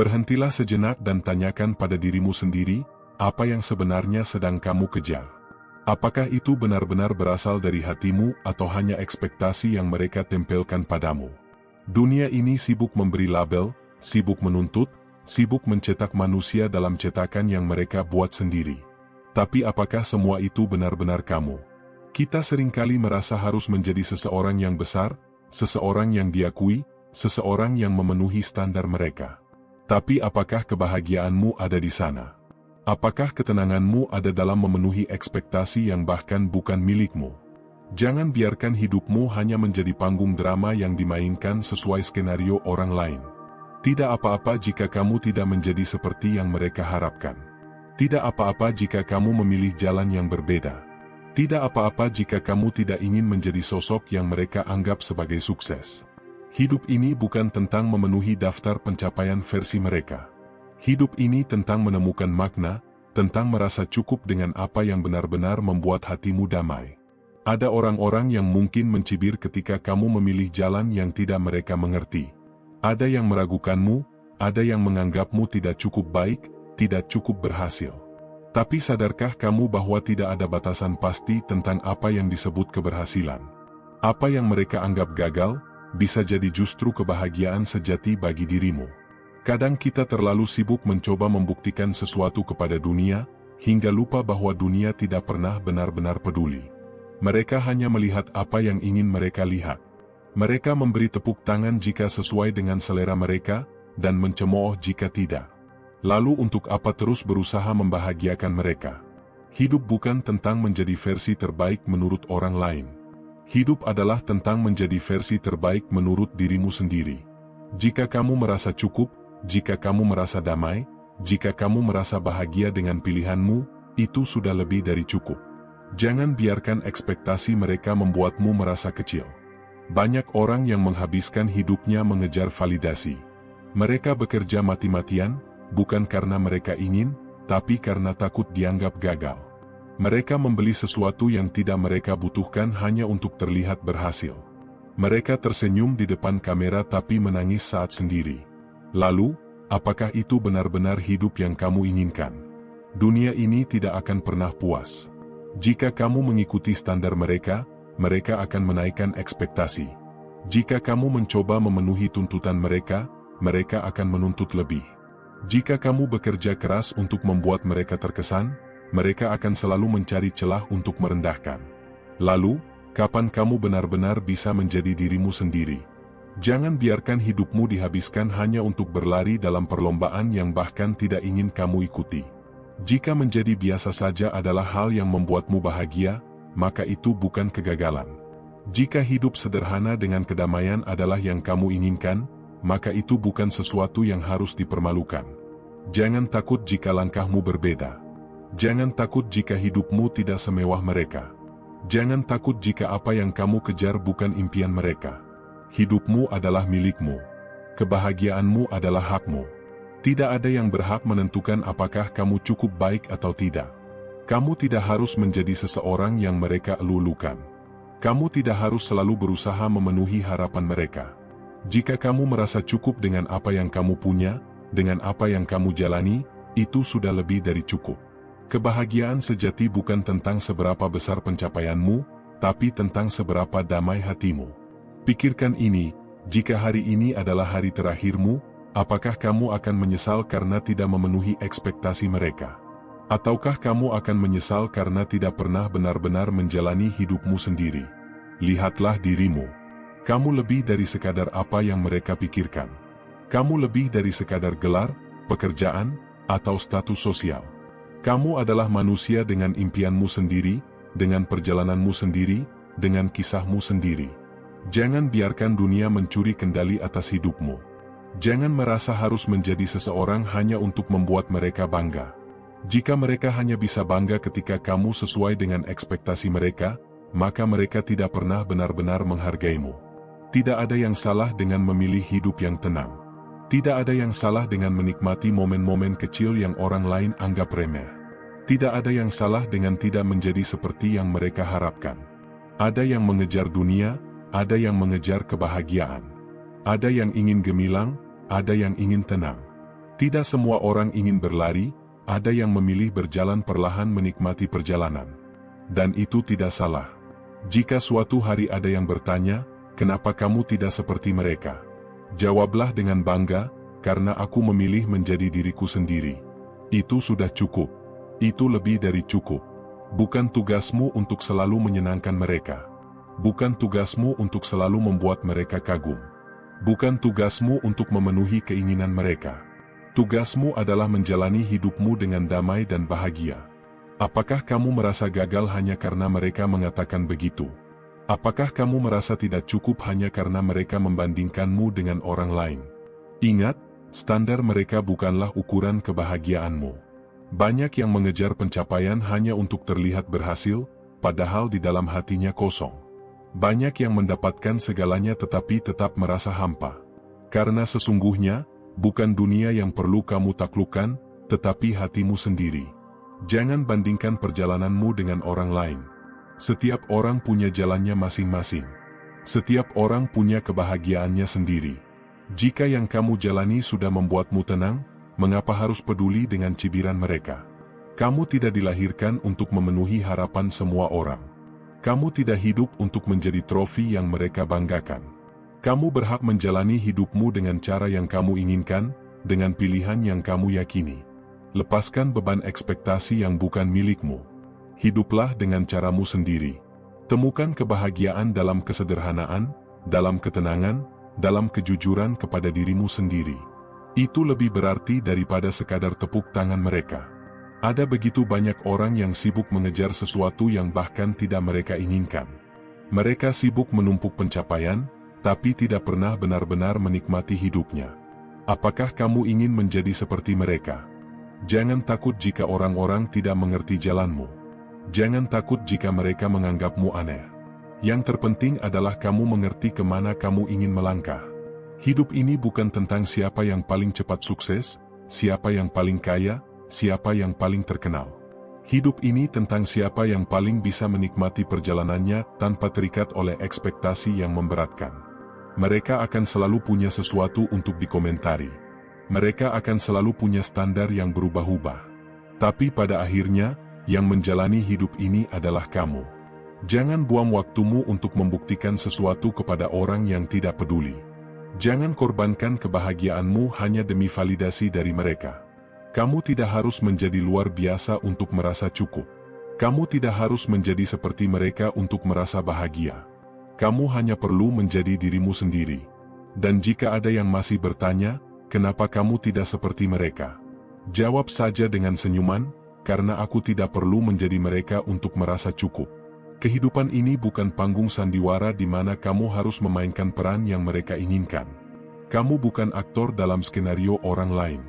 Berhentilah sejenak dan tanyakan pada dirimu sendiri, apa yang sebenarnya sedang kamu kejar. Apakah itu benar-benar berasal dari hatimu atau hanya ekspektasi yang mereka tempelkan padamu? Dunia ini sibuk memberi label, sibuk menuntut, sibuk mencetak manusia dalam cetakan yang mereka buat sendiri. Tapi apakah semua itu benar-benar kamu? Kita seringkali merasa harus menjadi seseorang yang besar, seseorang yang diakui, seseorang yang memenuhi standar mereka. Tapi apakah kebahagiaanmu ada di sana? Apakah ketenanganmu ada dalam memenuhi ekspektasi yang bahkan bukan milikmu? Jangan biarkan hidupmu hanya menjadi panggung drama yang dimainkan sesuai skenario orang lain. Tidak apa-apa jika kamu tidak menjadi seperti yang mereka harapkan. Tidak apa-apa jika kamu memilih jalan yang berbeda. Tidak apa-apa jika kamu tidak ingin menjadi sosok yang mereka anggap sebagai sukses. Hidup ini bukan tentang memenuhi daftar pencapaian versi mereka. Hidup ini tentang menemukan makna, tentang merasa cukup dengan apa yang benar-benar membuat hatimu damai. Ada orang-orang yang mungkin mencibir ketika kamu memilih jalan yang tidak mereka mengerti. Ada yang meragukanmu, ada yang menganggapmu tidak cukup baik, tidak cukup berhasil. Tapi sadarkah kamu bahwa tidak ada batasan pasti tentang apa yang disebut keberhasilan? Apa yang mereka anggap gagal, bisa jadi justru kebahagiaan sejati bagi dirimu. Kadang kita terlalu sibuk mencoba membuktikan sesuatu kepada dunia, hingga lupa bahwa dunia tidak pernah benar-benar peduli. Mereka hanya melihat apa yang ingin mereka lihat. Mereka memberi tepuk tangan jika sesuai dengan selera mereka, dan mencemooh jika tidak. Lalu untuk apa terus berusaha membahagiakan mereka? Hidup bukan tentang menjadi versi terbaik menurut orang lain. Hidup adalah tentang menjadi versi terbaik menurut dirimu sendiri. Jika kamu merasa cukup, jika kamu merasa damai, jika kamu merasa bahagia dengan pilihanmu, itu sudah lebih dari cukup. Jangan biarkan ekspektasi mereka membuatmu merasa kecil. Banyak orang yang menghabiskan hidupnya mengejar validasi. Mereka bekerja mati-matian, bukan karena mereka ingin, tapi karena takut dianggap gagal. Mereka membeli sesuatu yang tidak mereka butuhkan hanya untuk terlihat berhasil. Mereka tersenyum di depan kamera tapi menangis saat sendiri. Lalu, apakah itu benar-benar hidup yang kamu inginkan? Dunia ini tidak akan pernah puas. Jika kamu mengikuti standar mereka, mereka akan menaikkan ekspektasi. Jika kamu mencoba memenuhi tuntutan mereka, mereka akan menuntut lebih. Jika kamu bekerja keras untuk membuat mereka terkesan, mereka akan selalu mencari celah untuk merendahkan. Lalu, kapan kamu benar-benar bisa menjadi dirimu sendiri? Jangan biarkan hidupmu dihabiskan hanya untuk berlari dalam perlombaan yang bahkan tidak ingin kamu ikuti. Jika menjadi biasa saja adalah hal yang membuatmu bahagia, maka itu bukan kegagalan. Jika hidup sederhana dengan kedamaian adalah yang kamu inginkan, maka itu bukan sesuatu yang harus dipermalukan. Jangan takut jika langkahmu berbeda. Jangan takut jika hidupmu tidak semewah mereka. Jangan takut jika apa yang kamu kejar bukan impian mereka. Hidupmu adalah milikmu. Kebahagiaanmu adalah hakmu. Tidak ada yang berhak menentukan apakah kamu cukup baik atau tidak. Kamu tidak harus menjadi seseorang yang mereka elu-elukan. Kamu tidak harus selalu berusaha memenuhi harapan mereka. Jika kamu merasa cukup dengan apa yang kamu punya, dengan apa yang kamu jalani, itu sudah lebih dari cukup. Kebahagiaan sejati bukan tentang seberapa besar pencapaianmu, tapi tentang seberapa damai hatimu. Pikirkan ini, jika hari ini adalah hari terakhirmu, apakah kamu akan menyesal karena tidak memenuhi ekspektasi mereka? Ataukah kamu akan menyesal karena tidak pernah benar-benar menjalani hidupmu sendiri? Lihatlah dirimu. Kamu lebih dari sekadar apa yang mereka pikirkan. Kamu lebih dari sekadar gelar, pekerjaan, atau status sosial. Kamu adalah manusia dengan impianmu sendiri, dengan perjalananmu sendiri, dengan kisahmu sendiri. Jangan biarkan dunia mencuri kendali atas hidupmu. Jangan merasa harus menjadi seseorang hanya untuk membuat mereka bangga. Jika mereka hanya bisa bangga ketika kamu sesuai dengan ekspektasi mereka, maka mereka tidak pernah benar-benar menghargaimu. Tidak ada yang salah dengan memilih hidup yang tenang. Tidak ada yang salah dengan menikmati momen-momen kecil yang orang lain anggap remeh. Tidak ada yang salah dengan tidak menjadi seperti yang mereka harapkan. Ada yang mengejar dunia, ada yang mengejar kebahagiaan. Ada yang ingin gemilang, ada yang ingin tenang. Tidak semua orang ingin berlari, ada yang memilih berjalan perlahan menikmati perjalanan. Dan itu tidak salah. Jika suatu hari ada yang bertanya, kenapa kamu tidak seperti mereka? Jawablah dengan bangga, karena aku memilih menjadi diriku sendiri. Itu sudah cukup. Itu lebih dari cukup. Bukan tugasmu untuk selalu menyenangkan mereka. Bukan tugasmu untuk selalu membuat mereka kagum. Bukan tugasmu untuk memenuhi keinginan mereka. Tugasmu adalah menjalani hidupmu dengan damai dan bahagia. Apakah kamu merasa gagal hanya karena mereka mengatakan begitu? Apakah kamu merasa tidak cukup hanya karena mereka membandingkanmu dengan orang lain? Ingat, standar mereka bukanlah ukuran kebahagiaanmu. Banyak yang mengejar pencapaian hanya untuk terlihat berhasil, padahal di dalam hatinya kosong. Banyak yang mendapatkan segalanya tetapi tetap merasa hampa. Karena sesungguhnya, bukan dunia yang perlu kamu taklukkan, tetapi hatimu sendiri. Jangan bandingkan perjalananmu dengan orang lain. Setiap orang punya jalannya masing-masing. Setiap orang punya kebahagiaannya sendiri. Jika yang kamu jalani sudah membuatmu tenang, mengapa harus peduli dengan cibiran mereka? Kamu tidak dilahirkan untuk memenuhi harapan semua orang. Kamu tidak hidup untuk menjadi trofi yang mereka banggakan. Kamu berhak menjalani hidupmu dengan cara yang kamu inginkan, dengan pilihan yang kamu yakini. Lepaskan beban ekspektasi yang bukan milikmu. Hiduplah dengan caramu sendiri. Temukan kebahagiaan dalam kesederhanaan, dalam ketenangan, dalam kejujuran kepada dirimu sendiri. Itu lebih berarti daripada sekadar tepuk tangan mereka. Ada begitu banyak orang yang sibuk mengejar sesuatu yang bahkan tidak mereka inginkan. Mereka sibuk menumpuk pencapaian, tapi tidak pernah benar-benar menikmati hidupnya. Apakah kamu ingin menjadi seperti mereka? Jangan takut jika orang-orang tidak mengerti jalanmu. Jangan takut jika mereka menganggapmu aneh. Yang terpenting adalah kamu mengerti kemana kamu ingin melangkah. Hidup ini bukan tentang siapa yang paling cepat sukses, siapa yang paling kaya, siapa yang paling terkenal. Hidup ini tentang siapa yang paling bisa menikmati perjalanannya tanpa terikat oleh ekspektasi yang memberatkan. Mereka akan selalu punya sesuatu untuk dikomentari. Mereka akan selalu punya standar yang berubah-ubah. Tapi pada akhirnya, yang menjalani hidup ini adalah kamu. Jangan buang waktumu untuk membuktikan sesuatu kepada orang yang tidak peduli. Jangan korbankan kebahagiaanmu hanya demi validasi dari mereka. Kamu tidak harus menjadi luar biasa untuk merasa cukup. Kamu tidak harus menjadi seperti mereka untuk merasa bahagia. Kamu hanya perlu menjadi dirimu sendiri. Dan jika ada yang masih bertanya, kenapa kamu tidak seperti mereka? Jawab saja dengan senyuman, karena aku tidak perlu menjadi mereka untuk merasa cukup. Kehidupan ini bukan panggung sandiwara di mana kamu harus memainkan peran yang mereka inginkan. Kamu bukan aktor dalam skenario orang lain.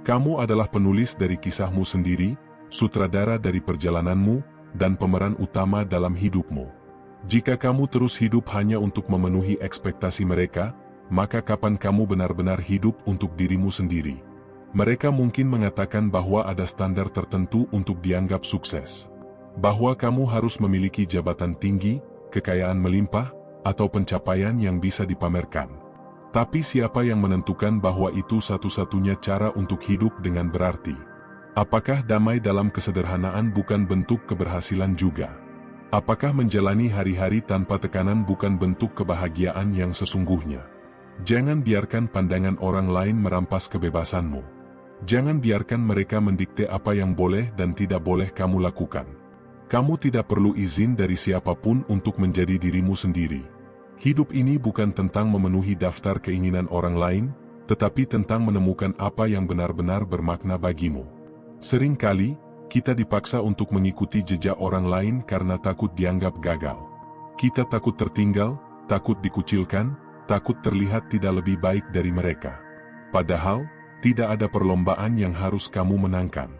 Kamu adalah penulis dari kisahmu sendiri, sutradara dari perjalananmu, dan pemeran utama dalam hidupmu. Jika kamu terus hidup hanya untuk memenuhi ekspektasi mereka, maka kapan kamu benar-benar hidup untuk dirimu sendiri? Mereka mungkin mengatakan bahwa ada standar tertentu untuk dianggap sukses. Bahwa kamu harus memiliki jabatan tinggi, kekayaan melimpah, atau pencapaian yang bisa dipamerkan. Tapi siapa yang menentukan bahwa itu satu-satunya cara untuk hidup dengan berarti? Apakah damai dalam kesederhanaan bukan bentuk keberhasilan juga? Apakah menjalani hari-hari tanpa tekanan bukan bentuk kebahagiaan yang sesungguhnya? Jangan biarkan pandangan orang lain merampas kebebasanmu. Jangan biarkan mereka mendikte apa yang boleh dan tidak boleh kamu lakukan. Kamu tidak perlu izin dari siapapun untuk menjadi dirimu sendiri. Hidup ini bukan tentang memenuhi daftar keinginan orang lain, tetapi tentang menemukan apa yang benar-benar bermakna bagimu. Seringkali, kita dipaksa untuk mengikuti jejak orang lain karena takut dianggap gagal. Kita takut tertinggal, takut dikucilkan, takut terlihat tidak lebih baik dari mereka. Padahal, tidak ada perlombaan yang harus kamu menangkan.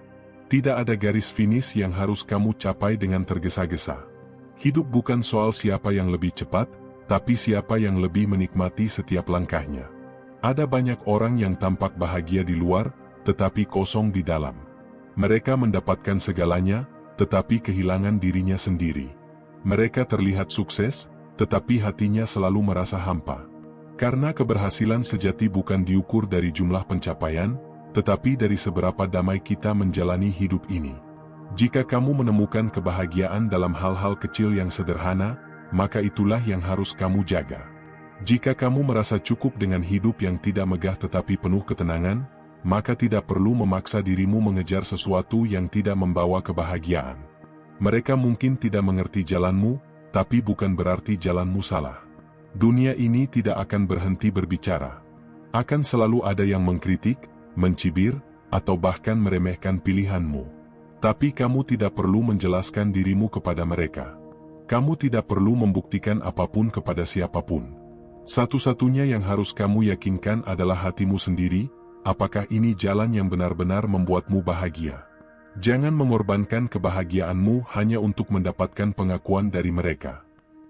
Tidak ada garis finish yang harus kamu capai dengan tergesa-gesa. Hidup bukan soal siapa yang lebih cepat, tapi siapa yang lebih menikmati setiap langkahnya. Ada banyak orang yang tampak bahagia di luar, tetapi kosong di dalam. Mereka mendapatkan segalanya, tetapi kehilangan dirinya sendiri. Mereka terlihat sukses, tetapi hatinya selalu merasa hampa. Karena keberhasilan sejati bukan diukur dari jumlah pencapaian, tetapi dari seberapa damai kita menjalani hidup ini. Jika kamu menemukan kebahagiaan dalam hal-hal kecil yang sederhana, maka itulah yang harus kamu jaga. Jika kamu merasa cukup dengan hidup yang tidak megah tetapi penuh ketenangan, maka tidak perlu memaksa dirimu mengejar sesuatu yang tidak membawa kebahagiaan. Mereka mungkin tidak mengerti jalanmu, tapi bukan berarti jalanmu salah. Dunia ini tidak akan berhenti berbicara. Akan selalu ada yang mengkritik, mencibir, atau bahkan meremehkan pilihanmu. Tapi kamu tidak perlu menjelaskan dirimu kepada mereka. Kamu tidak perlu membuktikan apapun kepada siapapun. Satu-satunya yang harus kamu yakinkan adalah hatimu sendiri, apakah ini jalan yang benar-benar membuatmu bahagia. Jangan mengorbankan kebahagiaanmu hanya untuk mendapatkan pengakuan dari mereka.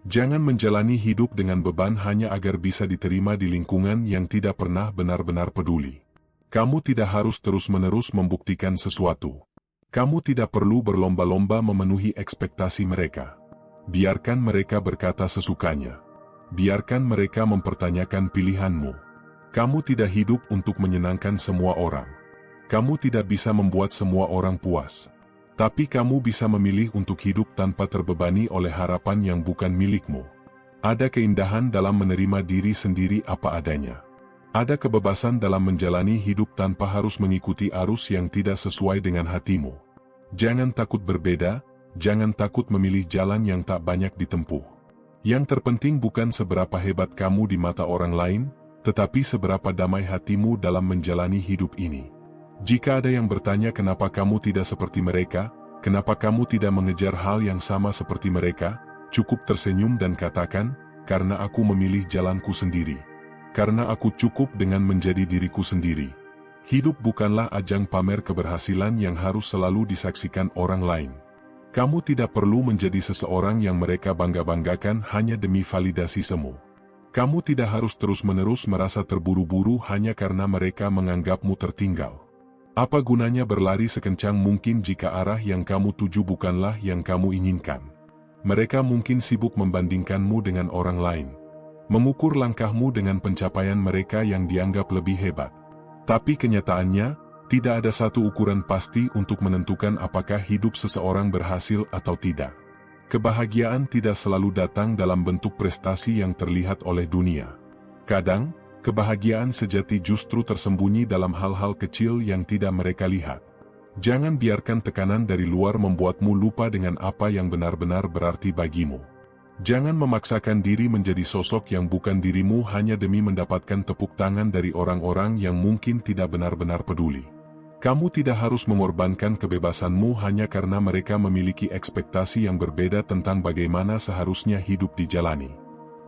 Jangan menjalani hidup dengan beban hanya agar bisa diterima di lingkungan yang tidak pernah benar-benar peduli. Kamu tidak harus terus-menerus membuktikan sesuatu. Kamu tidak perlu berlomba-lomba memenuhi ekspektasi mereka. Biarkan mereka berkata sesukanya. Biarkan mereka mempertanyakan pilihanmu. Kamu tidak hidup untuk menyenangkan semua orang. Kamu tidak bisa membuat semua orang puas. Tapi kamu bisa memilih untuk hidup tanpa terbebani oleh harapan yang bukan milikmu. Ada keindahan dalam menerima diri sendiri apa adanya. Ada kebebasan dalam menjalani hidup tanpa harus mengikuti arus yang tidak sesuai dengan hatimu. Jangan takut berbeda, jangan takut memilih jalan yang tak banyak ditempuh. Yang terpenting bukan seberapa hebat kamu di mata orang lain, tetapi seberapa damai hatimu dalam menjalani hidup ini. Jika ada yang bertanya kenapa kamu tidak seperti mereka, kenapa kamu tidak mengejar hal yang sama seperti mereka, cukup tersenyum dan katakan, karena aku memilih jalanku sendiri. Karena aku cukup dengan menjadi diriku sendiri. Hidup bukanlah ajang pamer keberhasilan yang harus selalu disaksikan orang lain. Kamu tidak perlu menjadi seseorang yang mereka bangga-banggakan hanya demi validasi semu. Kamu tidak harus terus-menerus merasa terburu-buru hanya karena mereka menganggapmu tertinggal. Apa gunanya berlari sekencang mungkin jika arah yang kamu tuju bukanlah yang kamu inginkan? Mereka mungkin sibuk membandingkanmu dengan orang lain. Mengukur langkahmu dengan pencapaian mereka yang dianggap lebih hebat. Tapi kenyataannya, tidak ada satu ukuran pasti untuk menentukan apakah hidup seseorang berhasil atau tidak. Kebahagiaan tidak selalu datang dalam bentuk prestasi yang terlihat oleh dunia. Kadang, kebahagiaan sejati justru tersembunyi dalam hal-hal kecil yang tidak mereka lihat. Jangan biarkan tekanan dari luar membuatmu lupa dengan apa yang benar-benar berarti bagimu. Jangan memaksakan diri menjadi sosok yang bukan dirimu hanya demi mendapatkan tepuk tangan dari orang-orang yang mungkin tidak benar-benar peduli. Kamu tidak harus mengorbankan kebebasanmu hanya karena mereka memiliki ekspektasi yang berbeda tentang bagaimana seharusnya hidup dijalani.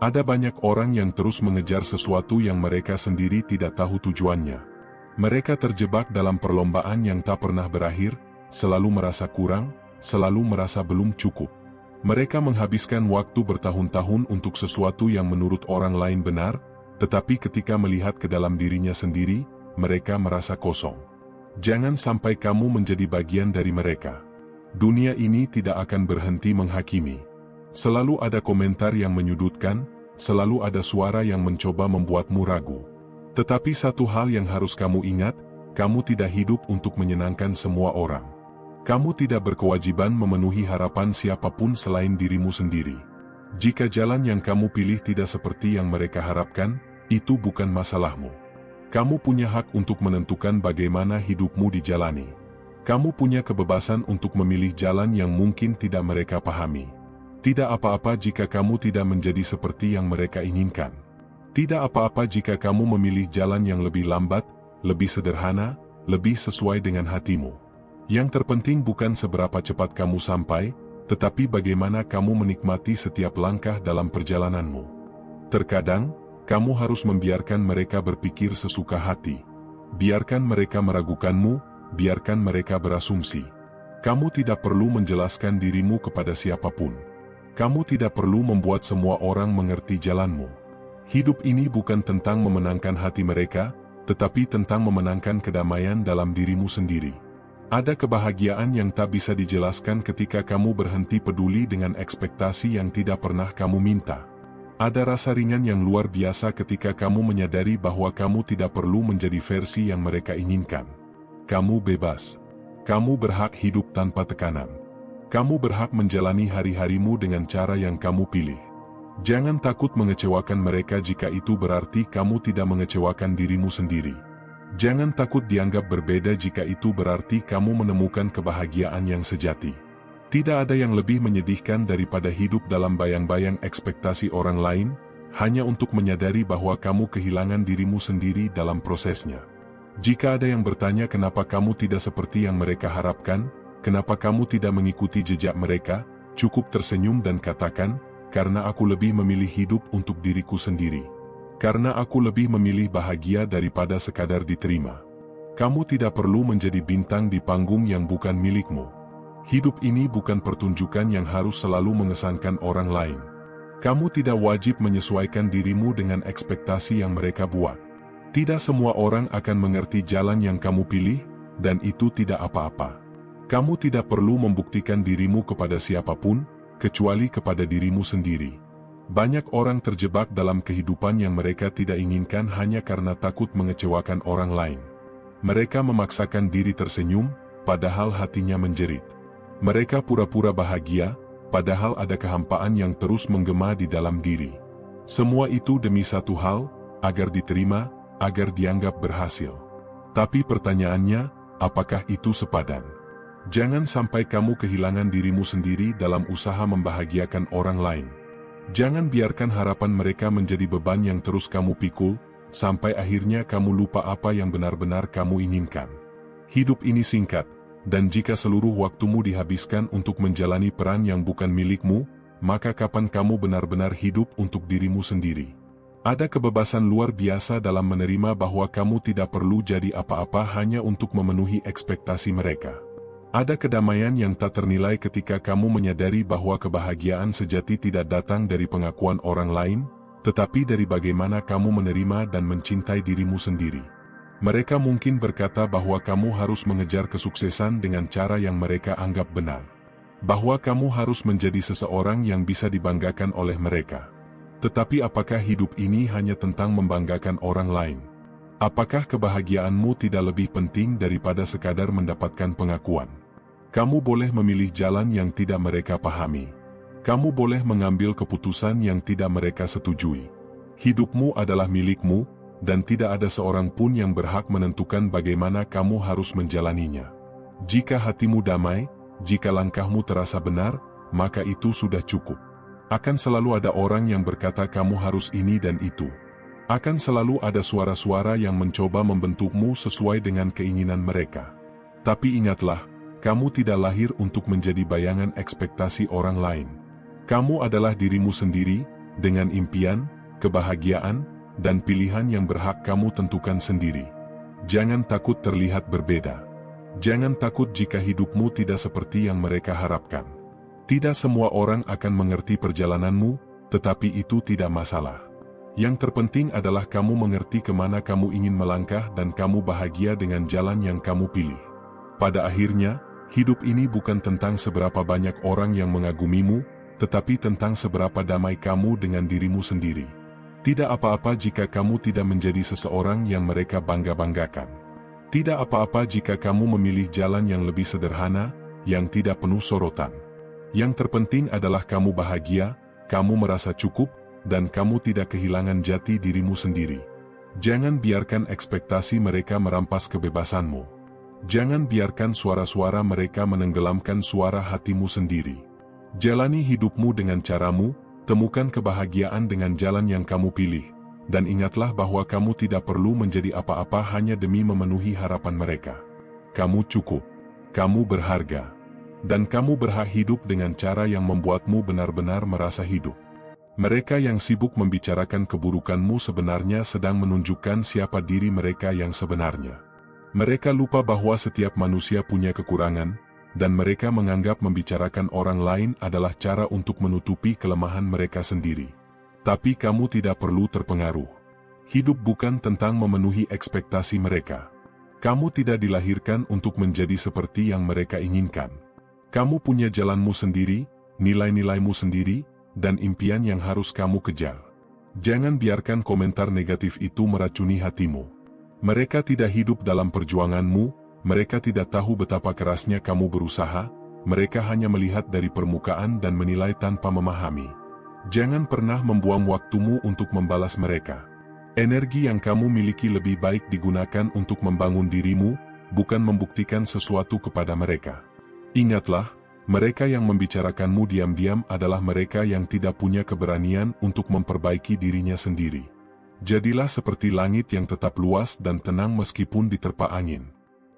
Ada banyak orang yang terus mengejar sesuatu yang mereka sendiri tidak tahu tujuannya. Mereka terjebak dalam perlombaan yang tak pernah berakhir, selalu merasa kurang, selalu merasa belum cukup. Mereka menghabiskan waktu bertahun-tahun untuk sesuatu yang menurut orang lain benar, tetapi ketika melihat ke dalam dirinya sendiri, mereka merasa kosong. Jangan sampai kamu menjadi bagian dari mereka. Dunia ini tidak akan berhenti menghakimi. Selalu ada komentar yang menyudutkan, selalu ada suara yang mencoba membuatmu ragu. Tetapi satu hal yang harus kamu ingat, kamu tidak hidup untuk menyenangkan semua orang. Kamu tidak berkewajiban memenuhi harapan siapapun selain dirimu sendiri. Jika jalan yang kamu pilih tidak seperti yang mereka harapkan, itu bukan masalahmu. Kamu punya hak untuk menentukan bagaimana hidupmu dijalani. Kamu punya kebebasan untuk memilih jalan yang mungkin tidak mereka pahami. Tidak apa-apa jika kamu tidak menjadi seperti yang mereka inginkan. Tidak apa-apa jika kamu memilih jalan yang lebih lambat, lebih sederhana, lebih sesuai dengan hatimu. Yang terpenting bukan seberapa cepat kamu sampai, tetapi bagaimana kamu menikmati setiap langkah dalam perjalananmu. Terkadang, kamu harus membiarkan mereka berpikir sesuka hati. Biarkan mereka meragukanmu, biarkan mereka berasumsi. Kamu tidak perlu menjelaskan dirimu kepada siapapun. Kamu tidak perlu membuat semua orang mengerti jalanmu. Hidup ini bukan tentang memenangkan hati mereka, tetapi tentang memenangkan kedamaian dalam dirimu sendiri. Ada kebahagiaan yang tak bisa dijelaskan ketika kamu berhenti peduli dengan ekspektasi yang tidak pernah kamu minta. Ada rasa ringan yang luar biasa ketika kamu menyadari bahwa kamu tidak perlu menjadi versi yang mereka inginkan. kamu bebas. Kamu berhak hidup tanpa tekanan. Kamu berhak menjalani hari-harimu dengan cara yang kamu pilih. Jangan takut mengecewakan mereka jika itu berarti kamu tidak mengecewakan dirimu sendiri. Jangan takut dianggap berbeda jika itu berarti kamu menemukan kebahagiaan yang sejati. Tidak ada yang lebih menyedihkan daripada hidup dalam bayang-bayang ekspektasi orang lain, hanya untuk menyadari bahwa kamu kehilangan dirimu sendiri dalam prosesnya. Jika ada yang bertanya kenapa kamu tidak seperti yang mereka harapkan, kenapa kamu tidak mengikuti jejak mereka, cukup tersenyum dan katakan, karena aku lebih memilih hidup untuk diriku sendiri. Karena aku lebih memilih bahagia daripada sekadar diterima. Kamu tidak perlu menjadi bintang di panggung yang bukan milikmu. Hidup ini bukan pertunjukan yang harus selalu mengesankan orang lain. Kamu tidak wajib menyesuaikan dirimu dengan ekspektasi yang mereka buat. Tidak semua orang akan mengerti jalan yang kamu pilih, dan itu tidak apa-apa. Kamu tidak perlu membuktikan dirimu kepada siapapun, kecuali kepada dirimu sendiri. Banyak orang terjebak dalam kehidupan yang mereka tidak inginkan hanya karena takut mengecewakan orang lain. Mereka memaksakan diri tersenyum, padahal hatinya menjerit. Mereka pura-pura bahagia, padahal ada kehampaan yang terus menggema di dalam diri. Semua itu demi satu hal, agar diterima, agar dianggap berhasil. Tapi pertanyaannya, apakah itu sepadan? Jangan sampai kamu kehilangan dirimu sendiri dalam usaha membahagiakan orang lain. Jangan biarkan harapan mereka menjadi beban yang terus kamu pikul, sampai akhirnya kamu lupa apa yang benar-benar kamu inginkan. Hidup ini singkat, dan jika seluruh waktumu dihabiskan untuk menjalani peran yang bukan milikmu, maka kapan kamu benar-benar hidup untuk dirimu sendiri? Ada kebebasan luar biasa dalam menerima bahwa kamu tidak perlu jadi apa-apa hanya untuk memenuhi ekspektasi mereka. Ada kedamaian yang tak ternilai ketika kamu menyadari bahwa kebahagiaan sejati tidak datang dari pengakuan orang lain, tetapi dari bagaimana kamu menerima dan mencintai dirimu sendiri. Mereka mungkin berkata bahwa kamu harus mengejar kesuksesan dengan cara yang mereka anggap benar. Bahwa kamu harus menjadi seseorang yang bisa dibanggakan oleh mereka. Tetapi apakah hidup ini hanya tentang membanggakan orang lain? Apakah kebahagiaanmu tidak lebih penting daripada sekadar mendapatkan pengakuan? Kamu boleh memilih jalan yang tidak mereka pahami. Kamu boleh mengambil keputusan yang tidak mereka setujui. Hidupmu adalah milikmu, dan tidak ada seorang pun yang berhak menentukan bagaimana kamu harus menjalaninya. Jika hatimu damai, jika langkahmu terasa benar, maka itu sudah cukup. Akan selalu ada orang yang berkata kamu harus ini dan itu. Akan selalu ada suara-suara yang mencoba membentukmu sesuai dengan keinginan mereka. Tapi ingatlah, kamu tidak lahir untuk menjadi bayangan ekspektasi orang lain. Kamu adalah dirimu sendiri, dengan impian, kebahagiaan, dan pilihan yang berhak kamu tentukan sendiri. Jangan takut terlihat berbeda. Jangan takut jika hidupmu tidak seperti yang mereka harapkan. Tidak semua orang akan mengerti perjalananmu, tetapi itu tidak masalah. Yang terpenting adalah kamu mengerti kemana kamu ingin melangkah dan kamu bahagia dengan jalan yang kamu pilih. Pada akhirnya, hidup ini bukan tentang seberapa banyak orang yang mengagumimu, tetapi tentang seberapa damai kamu dengan dirimu sendiri. Tidak apa-apa jika kamu tidak menjadi seseorang yang mereka bangga-banggakan. Tidak apa-apa jika kamu memilih jalan yang lebih sederhana, yang tidak penuh sorotan. Yang terpenting adalah kamu bahagia, kamu merasa cukup, dan kamu tidak kehilangan jati dirimu sendiri. Jangan biarkan ekspektasi mereka merampas kebebasanmu. Jangan biarkan suara-suara mereka menenggelamkan suara hatimu sendiri. Jalani hidupmu dengan caramu, temukan kebahagiaan dengan jalan yang kamu pilih, dan ingatlah bahwa kamu tidak perlu menjadi apa-apa hanya demi memenuhi harapan mereka. Kamu cukup, kamu berharga. Dan kamu berhak hidup dengan cara yang membuatmu benar-benar merasa hidup. Mereka yang sibuk membicarakan keburukanmu sebenarnya sedang menunjukkan siapa diri mereka yang sebenarnya. Mereka lupa bahwa setiap manusia punya kekurangan, dan mereka menganggap membicarakan orang lain adalah cara untuk menutupi kelemahan mereka sendiri. Tapi kamu tidak perlu terpengaruh. Hidup bukan tentang memenuhi ekspektasi mereka. Kamu tidak dilahirkan untuk menjadi seperti yang mereka inginkan. Kamu punya jalanmu sendiri, nilai-nilaimu sendiri, dan impian yang harus kamu kejar. Jangan biarkan komentar negatif itu meracuni hatimu. Mereka tidak hidup dalam perjuanganmu, mereka tidak tahu betapa kerasnya kamu berusaha, mereka hanya melihat dari permukaan dan menilai tanpa memahami. Jangan pernah membuang waktumu untuk membalas mereka. Energi yang kamu miliki lebih baik digunakan untuk membangun dirimu, bukan membuktikan sesuatu kepada mereka. Ingatlah, mereka yang membicarakanmu diam-diam adalah mereka yang tidak punya keberanian untuk memperbaiki dirinya sendiri. Jadilah seperti langit yang tetap luas dan tenang meskipun diterpa angin.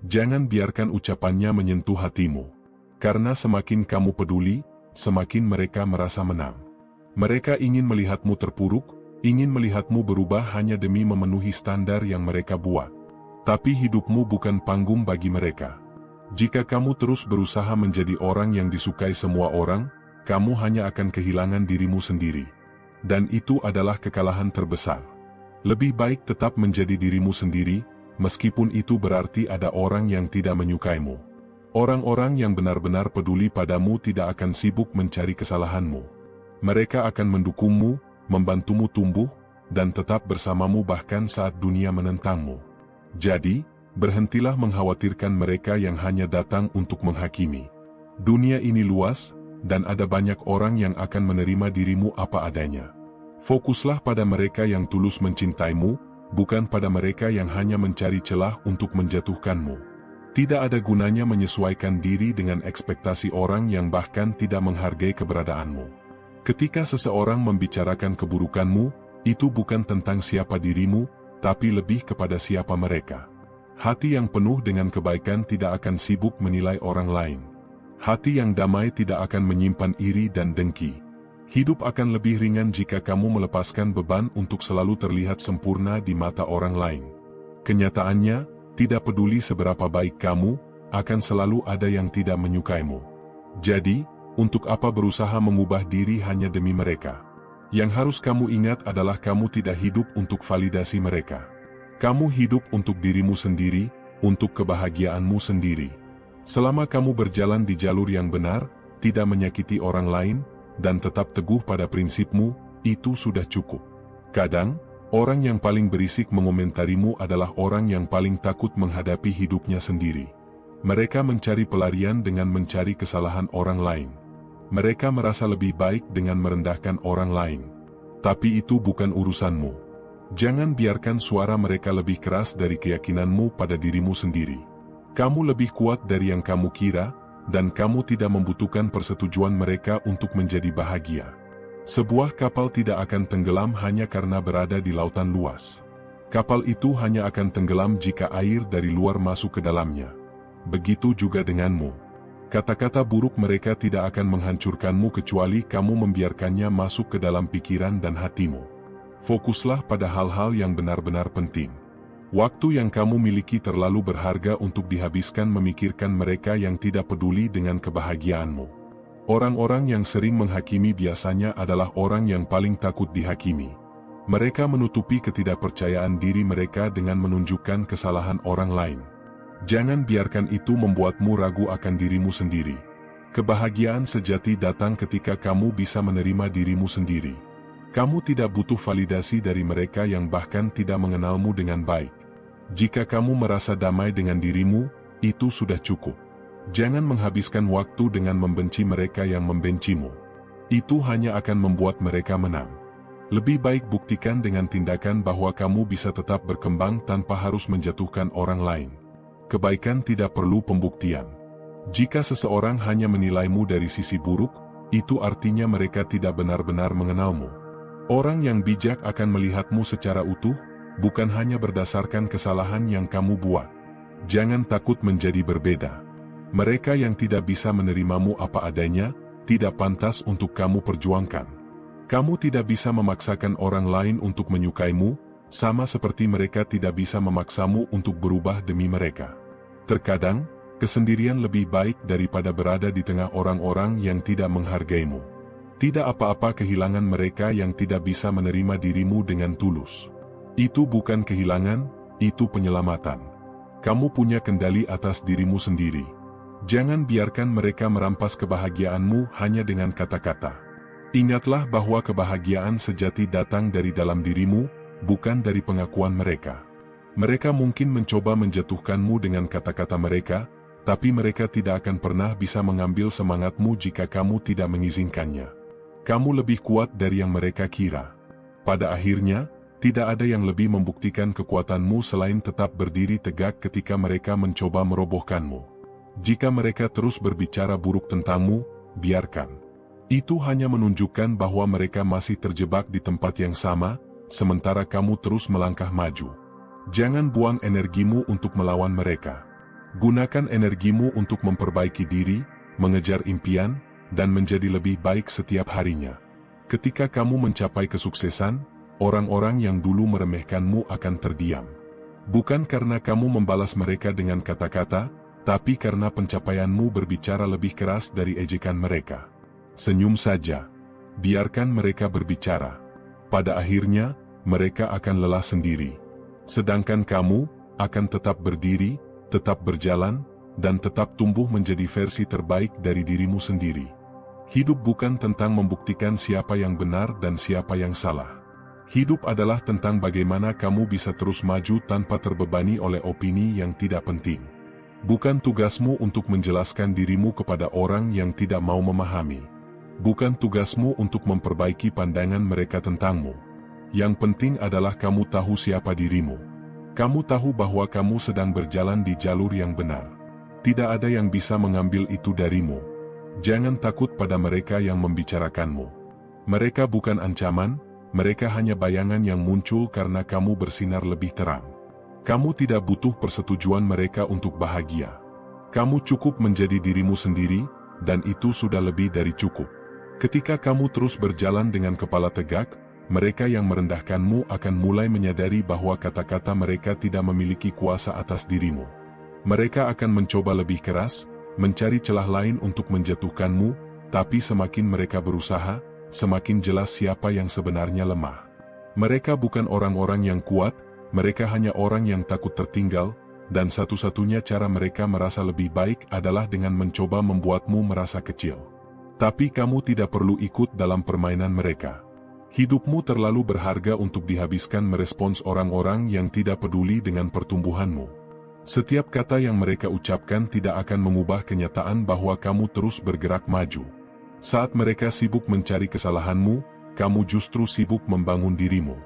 Jangan biarkan ucapannya menyentuh hatimu. Karena semakin kamu peduli, semakin mereka merasa menang. Mereka ingin melihatmu terpuruk, ingin melihatmu berubah hanya demi memenuhi standar yang mereka buat. Tapi hidupmu bukan panggung bagi mereka. Jika kamu terus berusaha menjadi orang yang disukai semua orang, kamu hanya akan kehilangan dirimu sendiri. Dan itu adalah kekalahan terbesar. Lebih baik tetap menjadi dirimu sendiri, meskipun itu berarti ada orang yang tidak menyukaimu. Orang-orang yang benar-benar peduli padamu tidak akan sibuk mencari kesalahanmu. Mereka akan mendukungmu, membantumu tumbuh, dan tetap bersamamu bahkan saat dunia menentangmu. Jadi, berhentilah mengkhawatirkan mereka yang hanya datang untuk menghakimi. Dunia ini luas, dan ada banyak orang yang akan menerima dirimu apa adanya. Fokuslah pada mereka yang tulus mencintaimu, bukan pada mereka yang hanya mencari celah untuk menjatuhkanmu. Tidak ada gunanya menyesuaikan diri dengan ekspektasi orang yang bahkan tidak menghargai keberadaanmu. Ketika seseorang membicarakan keburukanmu, itu bukan tentang siapa dirimu, tapi lebih kepada siapa mereka. Hati yang penuh dengan kebaikan tidak akan sibuk menilai orang lain. Hati yang damai tidak akan menyimpan iri dan dengki. Hidup akan lebih ringan jika kamu melepaskan beban untuk selalu terlihat sempurna di mata orang lain. Kenyataannya, tidak peduli seberapa baik kamu, akan selalu ada yang tidak menyukaimu. Jadi, untuk apa berusaha mengubah diri hanya demi mereka? Yang harus kamu ingat adalah kamu tidak hidup untuk validasi mereka. Kamu hidup untuk dirimu sendiri, untuk kebahagiaanmu sendiri. Selama kamu berjalan di jalur yang benar, tidak menyakiti orang lain, dan tetap teguh pada prinsipmu, itu sudah cukup. Kadang, orang yang paling berisik mengomentarimu adalah orang yang paling takut menghadapi hidupnya sendiri. Mereka mencari pelarian dengan mencari kesalahan orang lain. Mereka merasa lebih baik dengan merendahkan orang lain. Tapi itu bukan urusanmu. Jangan biarkan suara mereka lebih keras dari keyakinanmu pada dirimu sendiri. Kamu lebih kuat dari yang kamu kira, dan kamu tidak membutuhkan persetujuan mereka untuk menjadi bahagia. Sebuah kapal tidak akan tenggelam hanya karena berada di lautan luas. Kapal itu hanya akan tenggelam jika air dari luar masuk ke dalamnya. Begitu juga denganmu. Kata-kata buruk mereka tidak akan menghancurkanmu kecuali kamu membiarkannya masuk ke dalam pikiran dan hatimu. Fokuslah pada hal-hal yang benar-benar penting. Waktu yang kamu miliki terlalu berharga untuk dihabiskan memikirkan mereka yang tidak peduli dengan kebahagiaanmu. Orang-orang yang sering menghakimi biasanya adalah orang yang paling takut dihakimi. Mereka menutupi ketidakpercayaan diri mereka dengan menunjukkan kesalahan orang lain. Jangan biarkan itu membuatmu ragu akan dirimu sendiri. Kebahagiaan sejati datang ketika kamu bisa menerima dirimu sendiri. Kamu tidak butuh validasi dari mereka yang bahkan tidak mengenalmu dengan baik. Jika kamu merasa damai dengan dirimu, itu sudah cukup. Jangan menghabiskan waktu dengan membenci mereka yang membencimu. Itu hanya akan membuat mereka menang. Lebih baik buktikan dengan tindakan bahwa kamu bisa tetap berkembang tanpa harus menjatuhkan orang lain. Kebaikan tidak perlu pembuktian. Jika seseorang hanya menilaimu dari sisi buruk, itu artinya mereka tidak benar-benar mengenalmu. Orang yang bijak akan melihatmu secara utuh, bukan hanya berdasarkan kesalahan yang kamu buat. Jangan takut menjadi berbeda. Mereka yang tidak bisa menerimamu apa adanya, tidak pantas untuk kamu perjuangkan. Kamu tidak bisa memaksakan orang lain untuk menyukaimu, sama seperti mereka tidak bisa memaksamu untuk berubah demi mereka. Terkadang, kesendirian lebih baik daripada berada di tengah orang-orang yang tidak menghargaimu. Tidak apa-apa kehilangan mereka yang tidak bisa menerima dirimu dengan tulus. Itu bukan kehilangan, itu penyelamatan. Kamu punya kendali atas dirimu sendiri. Jangan biarkan mereka merampas kebahagiaanmu hanya dengan kata-kata. Ingatlah bahwa kebahagiaan sejati datang dari dalam dirimu, bukan dari pengakuan mereka. Mereka mungkin mencoba menjatuhkanmu dengan kata-kata mereka, tapi mereka tidak akan pernah bisa mengambil semangatmu jika kamu tidak mengizinkannya. Kamu lebih kuat dari yang mereka kira. Pada akhirnya, tidak ada yang lebih membuktikan kekuatanmu selain tetap berdiri tegak ketika mereka mencoba merobohkanmu. Jika mereka terus berbicara buruk tentangmu, biarkan. Itu hanya menunjukkan bahwa mereka masih terjebak di tempat yang sama, sementara kamu terus melangkah maju. Jangan buang energimu untuk melawan mereka. Gunakan energimu untuk memperbaiki diri, mengejar impian, dan menjadi lebih baik setiap harinya. Ketika kamu mencapai kesuksesan, orang-orang yang dulu meremehkanmu akan terdiam. Bukan karena kamu membalas mereka dengan kata-kata, tapi karena pencapaianmu berbicara lebih keras dari ejekan mereka. Senyum saja. Biarkan mereka berbicara. Pada akhirnya, mereka akan lelah sendiri. Sedangkan kamu akan tetap berdiri, tetap berjalan, dan tetap tumbuh menjadi versi terbaik dari dirimu sendiri. Hidup bukan tentang membuktikan siapa yang benar dan siapa yang salah. Hidup adalah tentang bagaimana kamu bisa terus maju tanpa terbebani oleh opini yang tidak penting. Bukan tugasmu untuk menjelaskan dirimu kepada orang yang tidak mau memahami. Bukan tugasmu untuk memperbaiki pandangan mereka tentangmu. Yang penting adalah kamu tahu siapa dirimu. Kamu tahu bahwa kamu sedang berjalan di jalur yang benar. Tidak ada yang bisa mengambil itu darimu. Jangan takut pada mereka yang membicarakanmu. Mereka bukan ancaman, mereka hanya bayangan yang muncul karena kamu bersinar lebih terang. Kamu tidak butuh persetujuan mereka untuk bahagia. Kamu cukup menjadi dirimu sendiri, dan itu sudah lebih dari cukup. Ketika kamu terus berjalan dengan kepala tegak, mereka yang merendahkanmu akan mulai menyadari bahwa kata-kata mereka tidak memiliki kuasa atas dirimu. Mereka akan mencoba lebih keras, mencari celah lain untuk menjatuhkanmu, tapi semakin mereka berusaha, semakin jelas siapa yang sebenarnya lemah. Mereka bukan orang-orang yang kuat, mereka hanya orang yang takut tertinggal, dan satu-satunya cara mereka merasa lebih baik adalah dengan mencoba membuatmu merasa kecil. Tapi kamu tidak perlu ikut dalam permainan mereka. Hidupmu terlalu berharga untuk dihabiskan merespons orang-orang yang tidak peduli dengan pertumbuhanmu. Setiap kata yang mereka ucapkan tidak akan mengubah kenyataan bahwa kamu terus bergerak maju. Saat mereka sibuk mencari kesalahanmu, kamu justru sibuk membangun dirimu.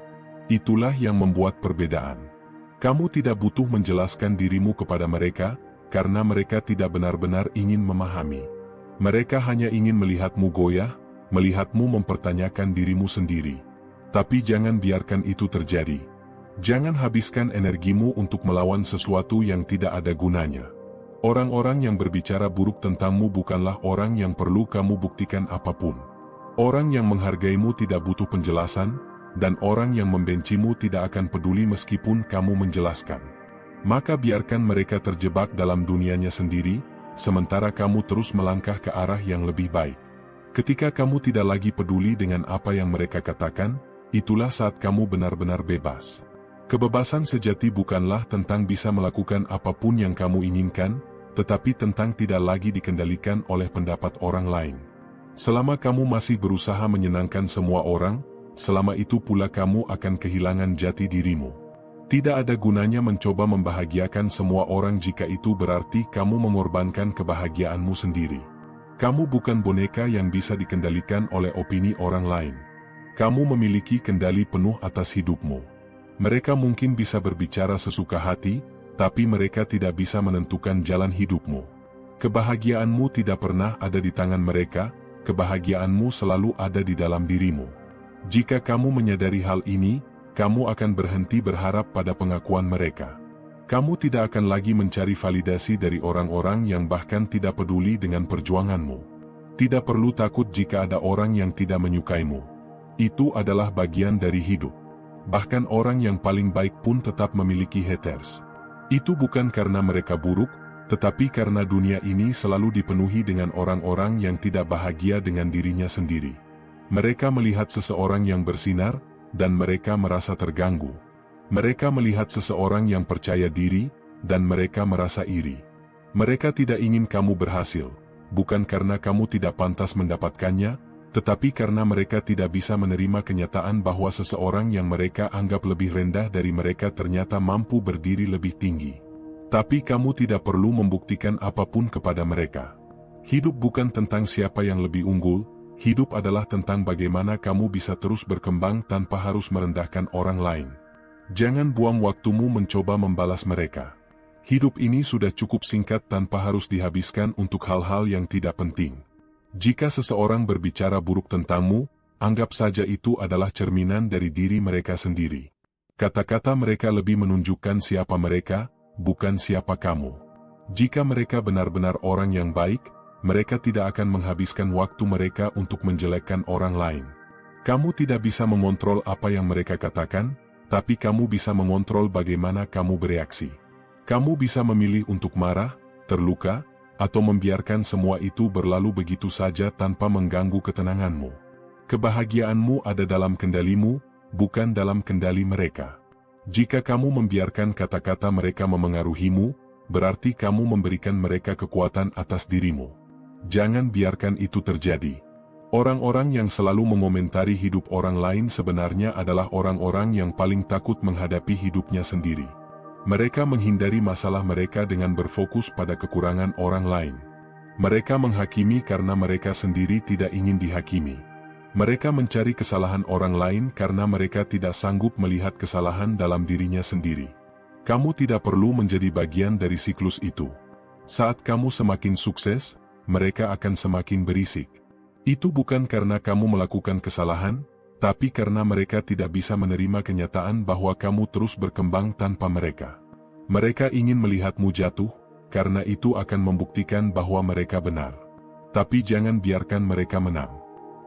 Itulah yang membuat perbedaan. Kamu tidak butuh menjelaskan dirimu kepada mereka, karena mereka tidak benar-benar ingin memahami. Mereka hanya ingin melihatmu goyah, melihatmu mempertanyakan dirimu sendiri. Tapi jangan biarkan itu terjadi. Jangan habiskan energimu untuk melawan sesuatu yang tidak ada gunanya. Orang-orang yang berbicara buruk tentangmu bukanlah orang yang perlu kamu buktikan apapun. Orang yang menghargaimu tidak butuh penjelasan, dan orang yang membencimu tidak akan peduli meskipun kamu menjelaskan. Maka biarkan mereka terjebak dalam dunianya sendiri, sementara kamu terus melangkah ke arah yang lebih baik. Ketika kamu tidak lagi peduli dengan apa yang mereka katakan, itulah saat kamu benar-benar bebas. Kebebasan sejati bukanlah tentang bisa melakukan apapun yang kamu inginkan, tetapi tentang tidak lagi dikendalikan oleh pendapat orang lain. Selama kamu masih berusaha menyenangkan semua orang, selama itu pula kamu akan kehilangan jati dirimu. Tidak ada gunanya mencoba membahagiakan semua orang jika itu berarti kamu mengorbankan kebahagiaanmu sendiri. Kamu bukan boneka yang bisa dikendalikan oleh opini orang lain. Kamu memiliki kendali penuh atas hidupmu. Mereka mungkin bisa berbicara sesuka hati, tapi mereka tidak bisa menentukan jalan hidupmu. Kebahagiaanmu tidak pernah ada di tangan mereka, kebahagiaanmu selalu ada di dalam dirimu. Jika kamu menyadari hal ini, kamu akan berhenti berharap pada pengakuan mereka. Kamu tidak akan lagi mencari validasi dari orang-orang yang bahkan tidak peduli dengan perjuanganmu. Tidak perlu takut jika ada orang yang tidak menyukaimu. Itu adalah bagian dari hidup. Bahkan orang yang paling baik pun tetap memiliki haters. Itu bukan karena mereka buruk, tetapi karena dunia ini selalu dipenuhi dengan orang-orang yang tidak bahagia dengan dirinya sendiri. Mereka melihat seseorang yang bersinar, dan mereka merasa terganggu. Mereka melihat seseorang yang percaya diri, dan mereka merasa iri. Mereka tidak ingin kamu berhasil, bukan karena kamu tidak pantas mendapatkannya, tetapi karena mereka tidak bisa menerima kenyataan bahwa seseorang yang mereka anggap lebih rendah dari mereka ternyata mampu berdiri lebih tinggi. Tapi kamu tidak perlu membuktikan apapun kepada mereka. Hidup bukan tentang siapa yang lebih unggul, hidup adalah tentang bagaimana kamu bisa terus berkembang tanpa harus merendahkan orang lain. Jangan buang waktumu mencoba membalas mereka. Hidup ini sudah cukup singkat tanpa harus dihabiskan untuk hal-hal yang tidak penting. Jika seseorang berbicara buruk tentangmu, anggap saja itu adalah cerminan dari diri mereka sendiri. Kata-kata mereka lebih menunjukkan siapa mereka, bukan siapa kamu. Jika mereka benar-benar orang yang baik, mereka tidak akan menghabiskan waktu mereka untuk menjelekkan orang lain. Kamu tidak bisa mengontrol apa yang mereka katakan, tapi kamu bisa mengontrol bagaimana kamu bereaksi. Kamu bisa memilih untuk marah, terluka, atau membiarkan semua itu berlalu begitu saja tanpa mengganggu ketenanganmu. Kebahagiaanmu ada dalam kendalimu, bukan dalam kendali mereka. Jika kamu membiarkan kata-kata mereka memengaruhimu, berarti kamu memberikan mereka kekuatan atas dirimu. Jangan biarkan itu terjadi. Orang-orang yang selalu mengomentari hidup orang lain sebenarnya adalah orang-orang yang paling takut menghadapi hidupnya sendiri. Mereka menghindari masalah mereka dengan berfokus pada kekurangan orang lain. Mereka menghakimi karena mereka sendiri tidak ingin dihakimi. Mereka mencari kesalahan orang lain karena mereka tidak sanggup melihat kesalahan dalam dirinya sendiri. Kamu tidak perlu menjadi bagian dari siklus itu. Saat kamu semakin sukses, mereka akan semakin berisik. Itu bukan karena kamu melakukan kesalahan, tapi karena mereka tidak bisa menerima kenyataan bahwa kamu terus berkembang tanpa mereka. Mereka ingin melihatmu jatuh, karena itu akan membuktikan bahwa mereka benar. Tapi jangan biarkan mereka menang.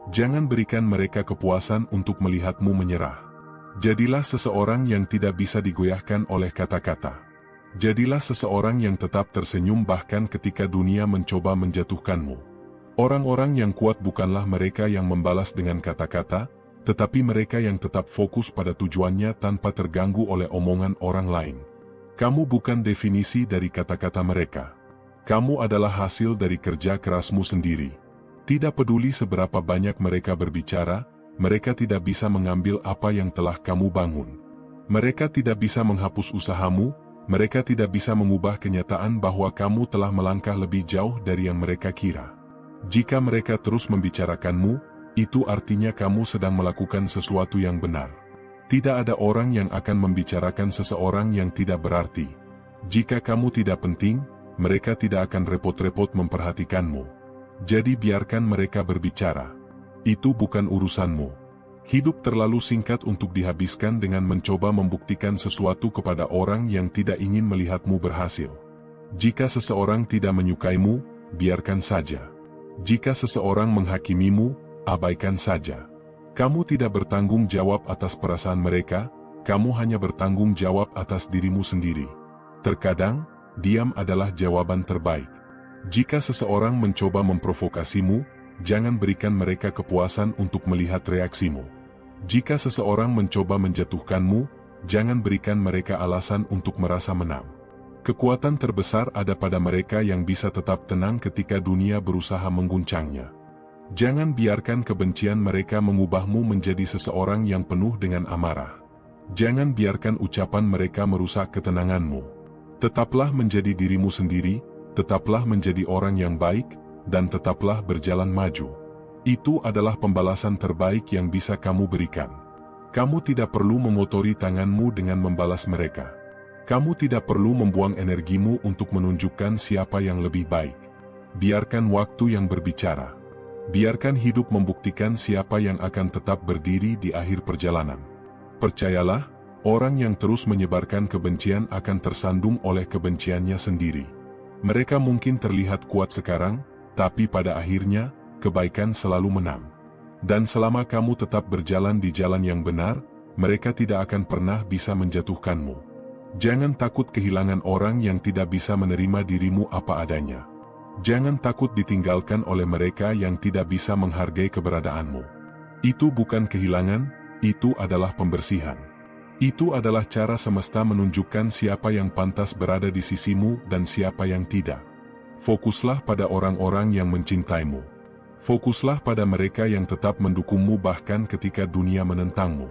Jangan berikan mereka kepuasan untuk melihatmu menyerah. Jadilah seseorang yang tidak bisa digoyahkan oleh kata-kata. Jadilah seseorang yang tetap tersenyum bahkan ketika dunia mencoba menjatuhkanmu. Orang-orang yang kuat bukanlah mereka yang membalas dengan kata-kata, tetapi mereka yang tetap fokus pada tujuannya tanpa terganggu oleh omongan orang lain. Kamu bukan definisi dari kata-kata mereka. Kamu adalah hasil dari kerja kerasmu sendiri. Tidak peduli seberapa banyak mereka berbicara, mereka tidak bisa mengambil apa yang telah kamu bangun. Mereka tidak bisa menghapus usahamu, mereka tidak bisa mengubah kenyataan bahwa kamu telah melangkah lebih jauh dari yang mereka kira. Jika mereka terus membicarakanmu, itu artinya kamu sedang melakukan sesuatu yang benar. Tidak ada orang yang akan membicarakan seseorang yang tidak berarti. Jika kamu tidak penting, mereka tidak akan repot-repot memperhatikanmu. Jadi biarkan mereka berbicara. Itu bukan urusanmu. Hidup terlalu singkat untuk dihabiskan dengan mencoba membuktikan sesuatu kepada orang yang tidak ingin melihatmu berhasil. Jika seseorang tidak menyukaimu, biarkan saja. Jika seseorang menghakimimu, abaikan saja. Kamu tidak bertanggung jawab atas perasaan mereka, kamu hanya bertanggung jawab atas dirimu sendiri. Terkadang, diam adalah jawaban terbaik. Jika seseorang mencoba memprovokasimu, jangan berikan mereka kepuasan untuk melihat reaksimu. Jika seseorang mencoba menjatuhkanmu, jangan berikan mereka alasan untuk merasa menang. Kekuatan terbesar ada pada mereka yang bisa tetap tenang ketika dunia berusaha mengguncangnya. Jangan biarkan kebencian mereka mengubahmu menjadi seseorang yang penuh dengan amarah. Jangan biarkan ucapan mereka merusak ketenanganmu. Tetaplah menjadi dirimu sendiri, tetaplah menjadi orang yang baik, dan tetaplah berjalan maju. Itu adalah pembalasan terbaik yang bisa kamu berikan. Kamu tidak perlu mengotori tanganmu dengan membalas mereka. Kamu tidak perlu membuang energimu untuk menunjukkan siapa yang lebih baik. Biarkan waktu yang berbicara. Biarkan hidup membuktikan siapa yang akan tetap berdiri di akhir perjalanan. Percayalah, orang yang terus menyebarkan kebencian akan tersandung oleh kebenciannya sendiri. Mereka mungkin terlihat kuat sekarang, tapi pada akhirnya, kebaikan selalu menang. Dan selama kamu tetap berjalan di jalan yang benar, mereka tidak akan pernah bisa menjatuhkanmu. Jangan takut kehilangan orang yang tidak bisa menerima dirimu apa adanya. Jangan takut ditinggalkan oleh mereka yang tidak bisa menghargai keberadaanmu. Itu bukan kehilangan, itu adalah pembersihan. Itu adalah cara semesta menunjukkan siapa yang pantas berada di sisimu dan siapa yang tidak. Fokuslah pada orang-orang yang mencintaimu. Fokuslah pada mereka yang tetap mendukungmu bahkan ketika dunia menentangmu.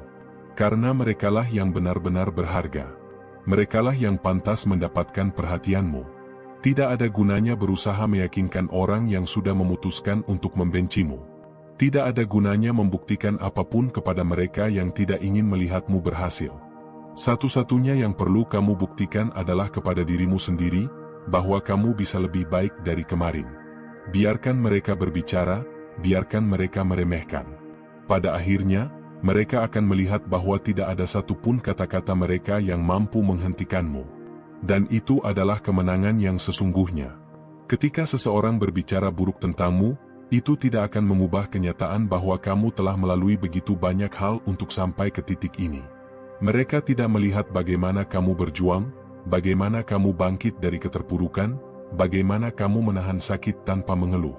Karena merekalah yang benar-benar berharga. Merekalah yang pantas mendapatkan perhatianmu. Tidak ada gunanya berusaha meyakinkan orang yang sudah memutuskan untuk membencimu. Tidak ada gunanya membuktikan apapun kepada mereka yang tidak ingin melihatmu berhasil. Satu-satunya yang perlu kamu buktikan adalah kepada dirimu sendiri, bahwa kamu bisa lebih baik dari kemarin. Biarkan mereka berbicara, biarkan mereka meremehkan. Pada akhirnya, mereka akan melihat bahwa tidak ada satupun kata-kata mereka yang mampu menghentikanmu. Dan itu adalah kemenangan yang sesungguhnya. Ketika seseorang berbicara buruk tentangmu, itu tidak akan mengubah kenyataan bahwa kamu telah melalui begitu banyak hal untuk sampai ke titik ini. Mereka tidak melihat bagaimana kamu berjuang, bagaimana kamu bangkit dari keterpurukan, bagaimana kamu menahan sakit tanpa mengeluh.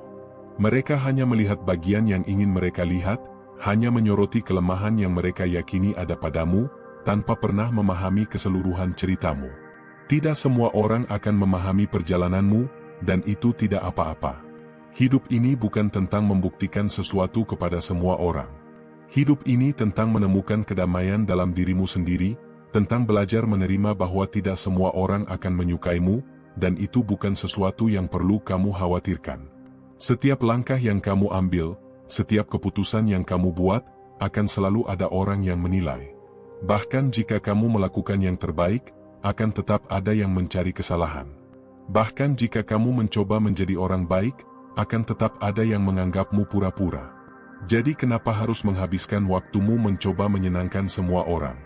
Mereka hanya melihat bagian yang ingin mereka lihat, hanya menyoroti kelemahan yang mereka yakini ada padamu, tanpa pernah memahami keseluruhan ceritamu. Tidak semua orang akan memahami perjalananmu, dan itu tidak apa-apa. Hidup ini bukan tentang membuktikan sesuatu kepada semua orang. Hidup ini tentang menemukan kedamaian dalam dirimu sendiri, tentang belajar menerima bahwa tidak semua orang akan menyukaimu, dan itu bukan sesuatu yang perlu kamu khawatirkan. Setiap langkah yang kamu ambil, setiap keputusan yang kamu buat, akan selalu ada orang yang menilai. Bahkan jika kamu melakukan yang terbaik, akan tetap ada yang mencari kesalahan. Bahkan jika kamu mencoba menjadi orang baik, akan tetap ada yang menganggapmu pura-pura. Jadi kenapa harus menghabiskan waktumu mencoba menyenangkan semua orang?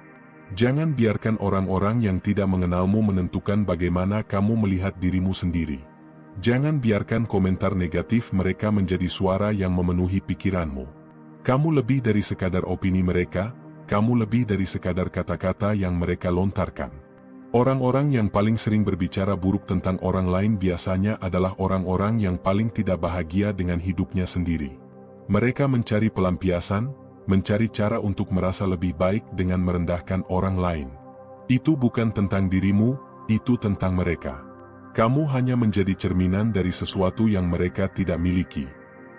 Jangan biarkan orang-orang yang tidak mengenalmu menentukan bagaimana kamu melihat dirimu sendiri. Jangan biarkan komentar negatif mereka menjadi suara yang memenuhi pikiranmu. Kamu lebih dari sekadar opini mereka, kamu lebih dari sekadar kata-kata yang mereka lontarkan. Orang-orang yang paling sering berbicara buruk tentang orang lain biasanya adalah orang-orang yang paling tidak bahagia dengan hidupnya sendiri. Mereka mencari pelampiasan, mencari cara untuk merasa lebih baik dengan merendahkan orang lain. Itu bukan tentang dirimu, itu tentang mereka. Kamu hanya menjadi cerminan dari sesuatu yang mereka tidak miliki.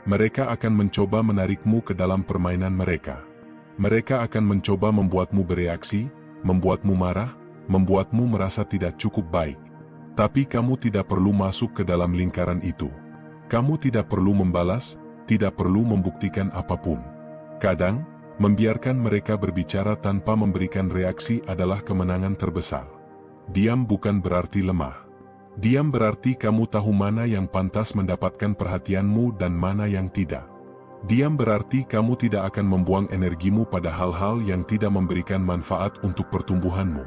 Mereka akan mencoba menarikmu ke dalam permainan mereka. Mereka akan mencoba membuatmu bereaksi, membuatmu marah, membuatmu merasa tidak cukup baik. Tapi kamu tidak perlu masuk ke dalam lingkaran itu. Kamu tidak perlu membalas, tidak perlu membuktikan apapun. Kadang, membiarkan mereka berbicara tanpa memberikan reaksi adalah kemenangan terbesar. Diam bukan berarti lemah. Diam berarti kamu tahu mana yang pantas mendapatkan perhatianmu dan mana yang tidak. Diam berarti kamu tidak akan membuang energimu pada hal-hal yang tidak memberikan manfaat untuk pertumbuhanmu.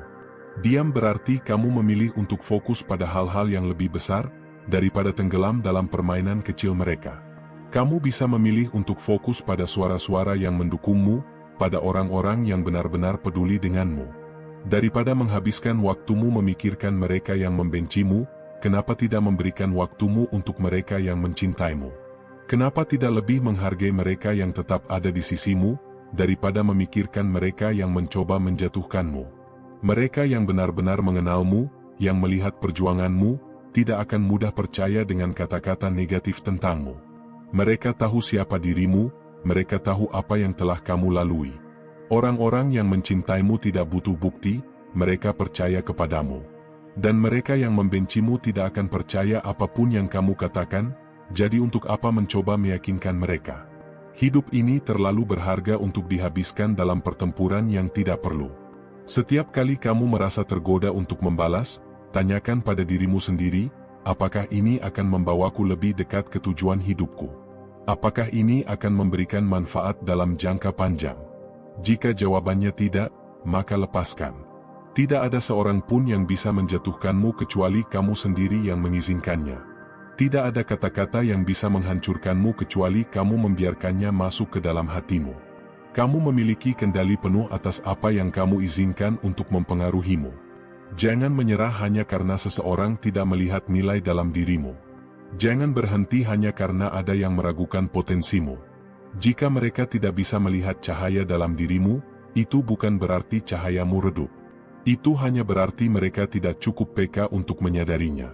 Diam berarti kamu memilih untuk fokus pada hal-hal yang lebih besar, daripada tenggelam dalam permainan kecil mereka. Kamu bisa memilih untuk fokus pada suara-suara yang mendukungmu, pada orang-orang yang benar-benar peduli denganmu. Daripada menghabiskan waktumu memikirkan mereka yang membencimu, kenapa tidak memberikan waktumu untuk mereka yang mencintaimu? Kenapa tidak lebih menghargai mereka yang tetap ada di sisimu, daripada memikirkan mereka yang mencoba menjatuhkanmu? Mereka yang benar-benar mengenalmu, yang melihat perjuanganmu, tidak akan mudah percaya dengan kata-kata negatif tentangmu. Mereka tahu siapa dirimu, mereka tahu apa yang telah kamu lalui. Orang-orang yang mencintaimu tidak butuh bukti, mereka percaya kepadamu. Dan mereka yang membencimu tidak akan percaya apapun yang kamu katakan, jadi untuk apa mencoba meyakinkan mereka? Hidup ini terlalu berharga untuk dihabiskan dalam pertempuran yang tidak perlu. Setiap kali kamu merasa tergoda untuk membalas, tanyakan pada dirimu sendiri, apakah ini akan membawaku lebih dekat ke tujuan hidupku? Apakah ini akan memberikan manfaat dalam jangka panjang? Jika jawabannya tidak, maka lepaskan. Tidak ada seorang pun yang bisa menjatuhkanmu kecuali kamu sendiri yang mengizinkannya. Tidak ada kata-kata yang bisa menghancurkanmu kecuali kamu membiarkannya masuk ke dalam hatimu. Kamu memiliki kendali penuh atas apa yang kamu izinkan untuk mempengaruhimu. Jangan menyerah hanya karena seseorang tidak melihat nilai dalam dirimu. Jangan berhenti hanya karena ada yang meragukan potensimu. Jika mereka tidak bisa melihat cahaya dalam dirimu, itu bukan berarti cahayamu redup. Itu hanya berarti mereka tidak cukup peka untuk menyadarinya.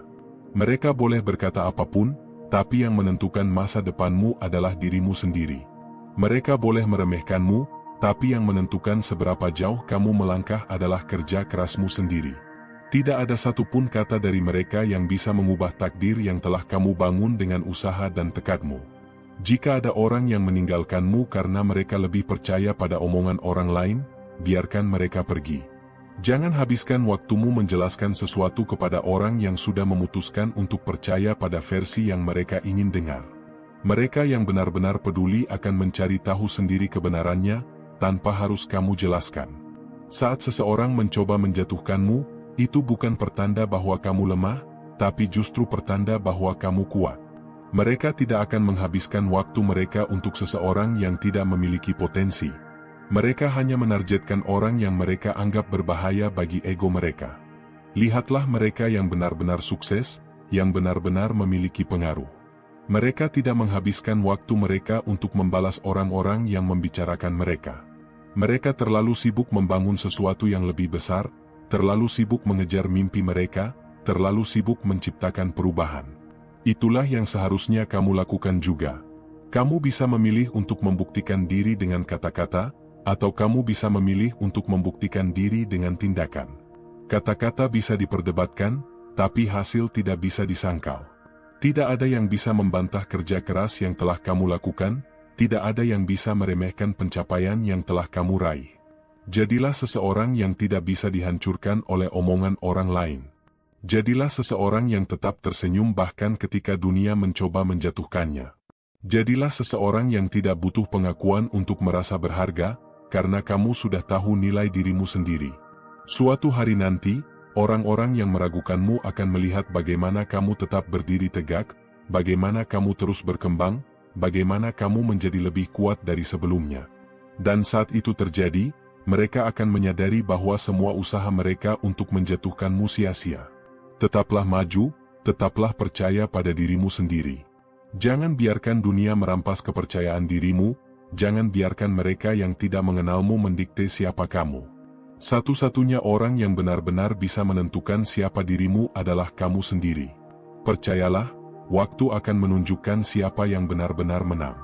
Mereka boleh berkata apapun, tapi yang menentukan masa depanmu adalah dirimu sendiri. Mereka boleh meremehkanmu, tapi yang menentukan seberapa jauh kamu melangkah adalah kerja kerasmu sendiri. Tidak ada satupun kata dari mereka yang bisa mengubah takdir yang telah kamu bangun dengan usaha dan tekadmu. Jika ada orang yang meninggalkanmu karena mereka lebih percaya pada omongan orang lain, biarkan mereka pergi. Jangan habiskan waktumu menjelaskan sesuatu kepada orang yang sudah memutuskan untuk percaya pada versi yang mereka ingin dengar. Mereka yang benar-benar peduli akan mencari tahu sendiri kebenarannya, tanpa harus kamu jelaskan. Saat seseorang mencoba menjatuhkanmu, itu bukan pertanda bahwa kamu lemah, tapi justru pertanda bahwa kamu kuat. Mereka tidak akan menghabiskan waktu mereka untuk seseorang yang tidak memiliki potensi. Mereka hanya menargetkan orang yang mereka anggap berbahaya bagi ego mereka. Lihatlah mereka yang benar-benar sukses, yang benar-benar memiliki pengaruh. Mereka tidak menghabiskan waktu mereka untuk membalas orang-orang yang membicarakan mereka. Mereka terlalu sibuk membangun sesuatu yang lebih besar, terlalu sibuk mengejar mimpi mereka, terlalu sibuk menciptakan perubahan. Itulah yang seharusnya kamu lakukan juga. Kamu bisa memilih untuk membuktikan diri dengan kata-kata, atau kamu bisa memilih untuk membuktikan diri dengan tindakan. Kata-kata bisa diperdebatkan, tapi hasil tidak bisa disangkal. Tidak ada yang bisa membantah kerja keras yang telah kamu lakukan, tidak ada yang bisa meremehkan pencapaian yang telah kamu raih. Jadilah seseorang yang tidak bisa dihancurkan oleh omongan orang lain. Jadilah seseorang yang tetap tersenyum bahkan ketika dunia mencoba menjatuhkannya. Jadilah seseorang yang tidak butuh pengakuan untuk merasa berharga, karena kamu sudah tahu nilai dirimu sendiri. Suatu hari nanti, orang-orang yang meragukanmu akan melihat bagaimana kamu tetap berdiri tegak, bagaimana kamu terus berkembang, bagaimana kamu menjadi lebih kuat dari sebelumnya. Dan saat itu terjadi, mereka akan menyadari bahwa semua usaha mereka untuk menjatuhkanmu sia-sia. Tetaplah maju, tetaplah percaya pada dirimu sendiri. Jangan biarkan dunia merampas kepercayaan dirimu, jangan biarkan mereka yang tidak mengenalmu mendikte siapa kamu. Satu-satunya orang yang benar-benar bisa menentukan siapa dirimu adalah kamu sendiri. Percayalah, waktu akan menunjukkan siapa yang benar-benar menang.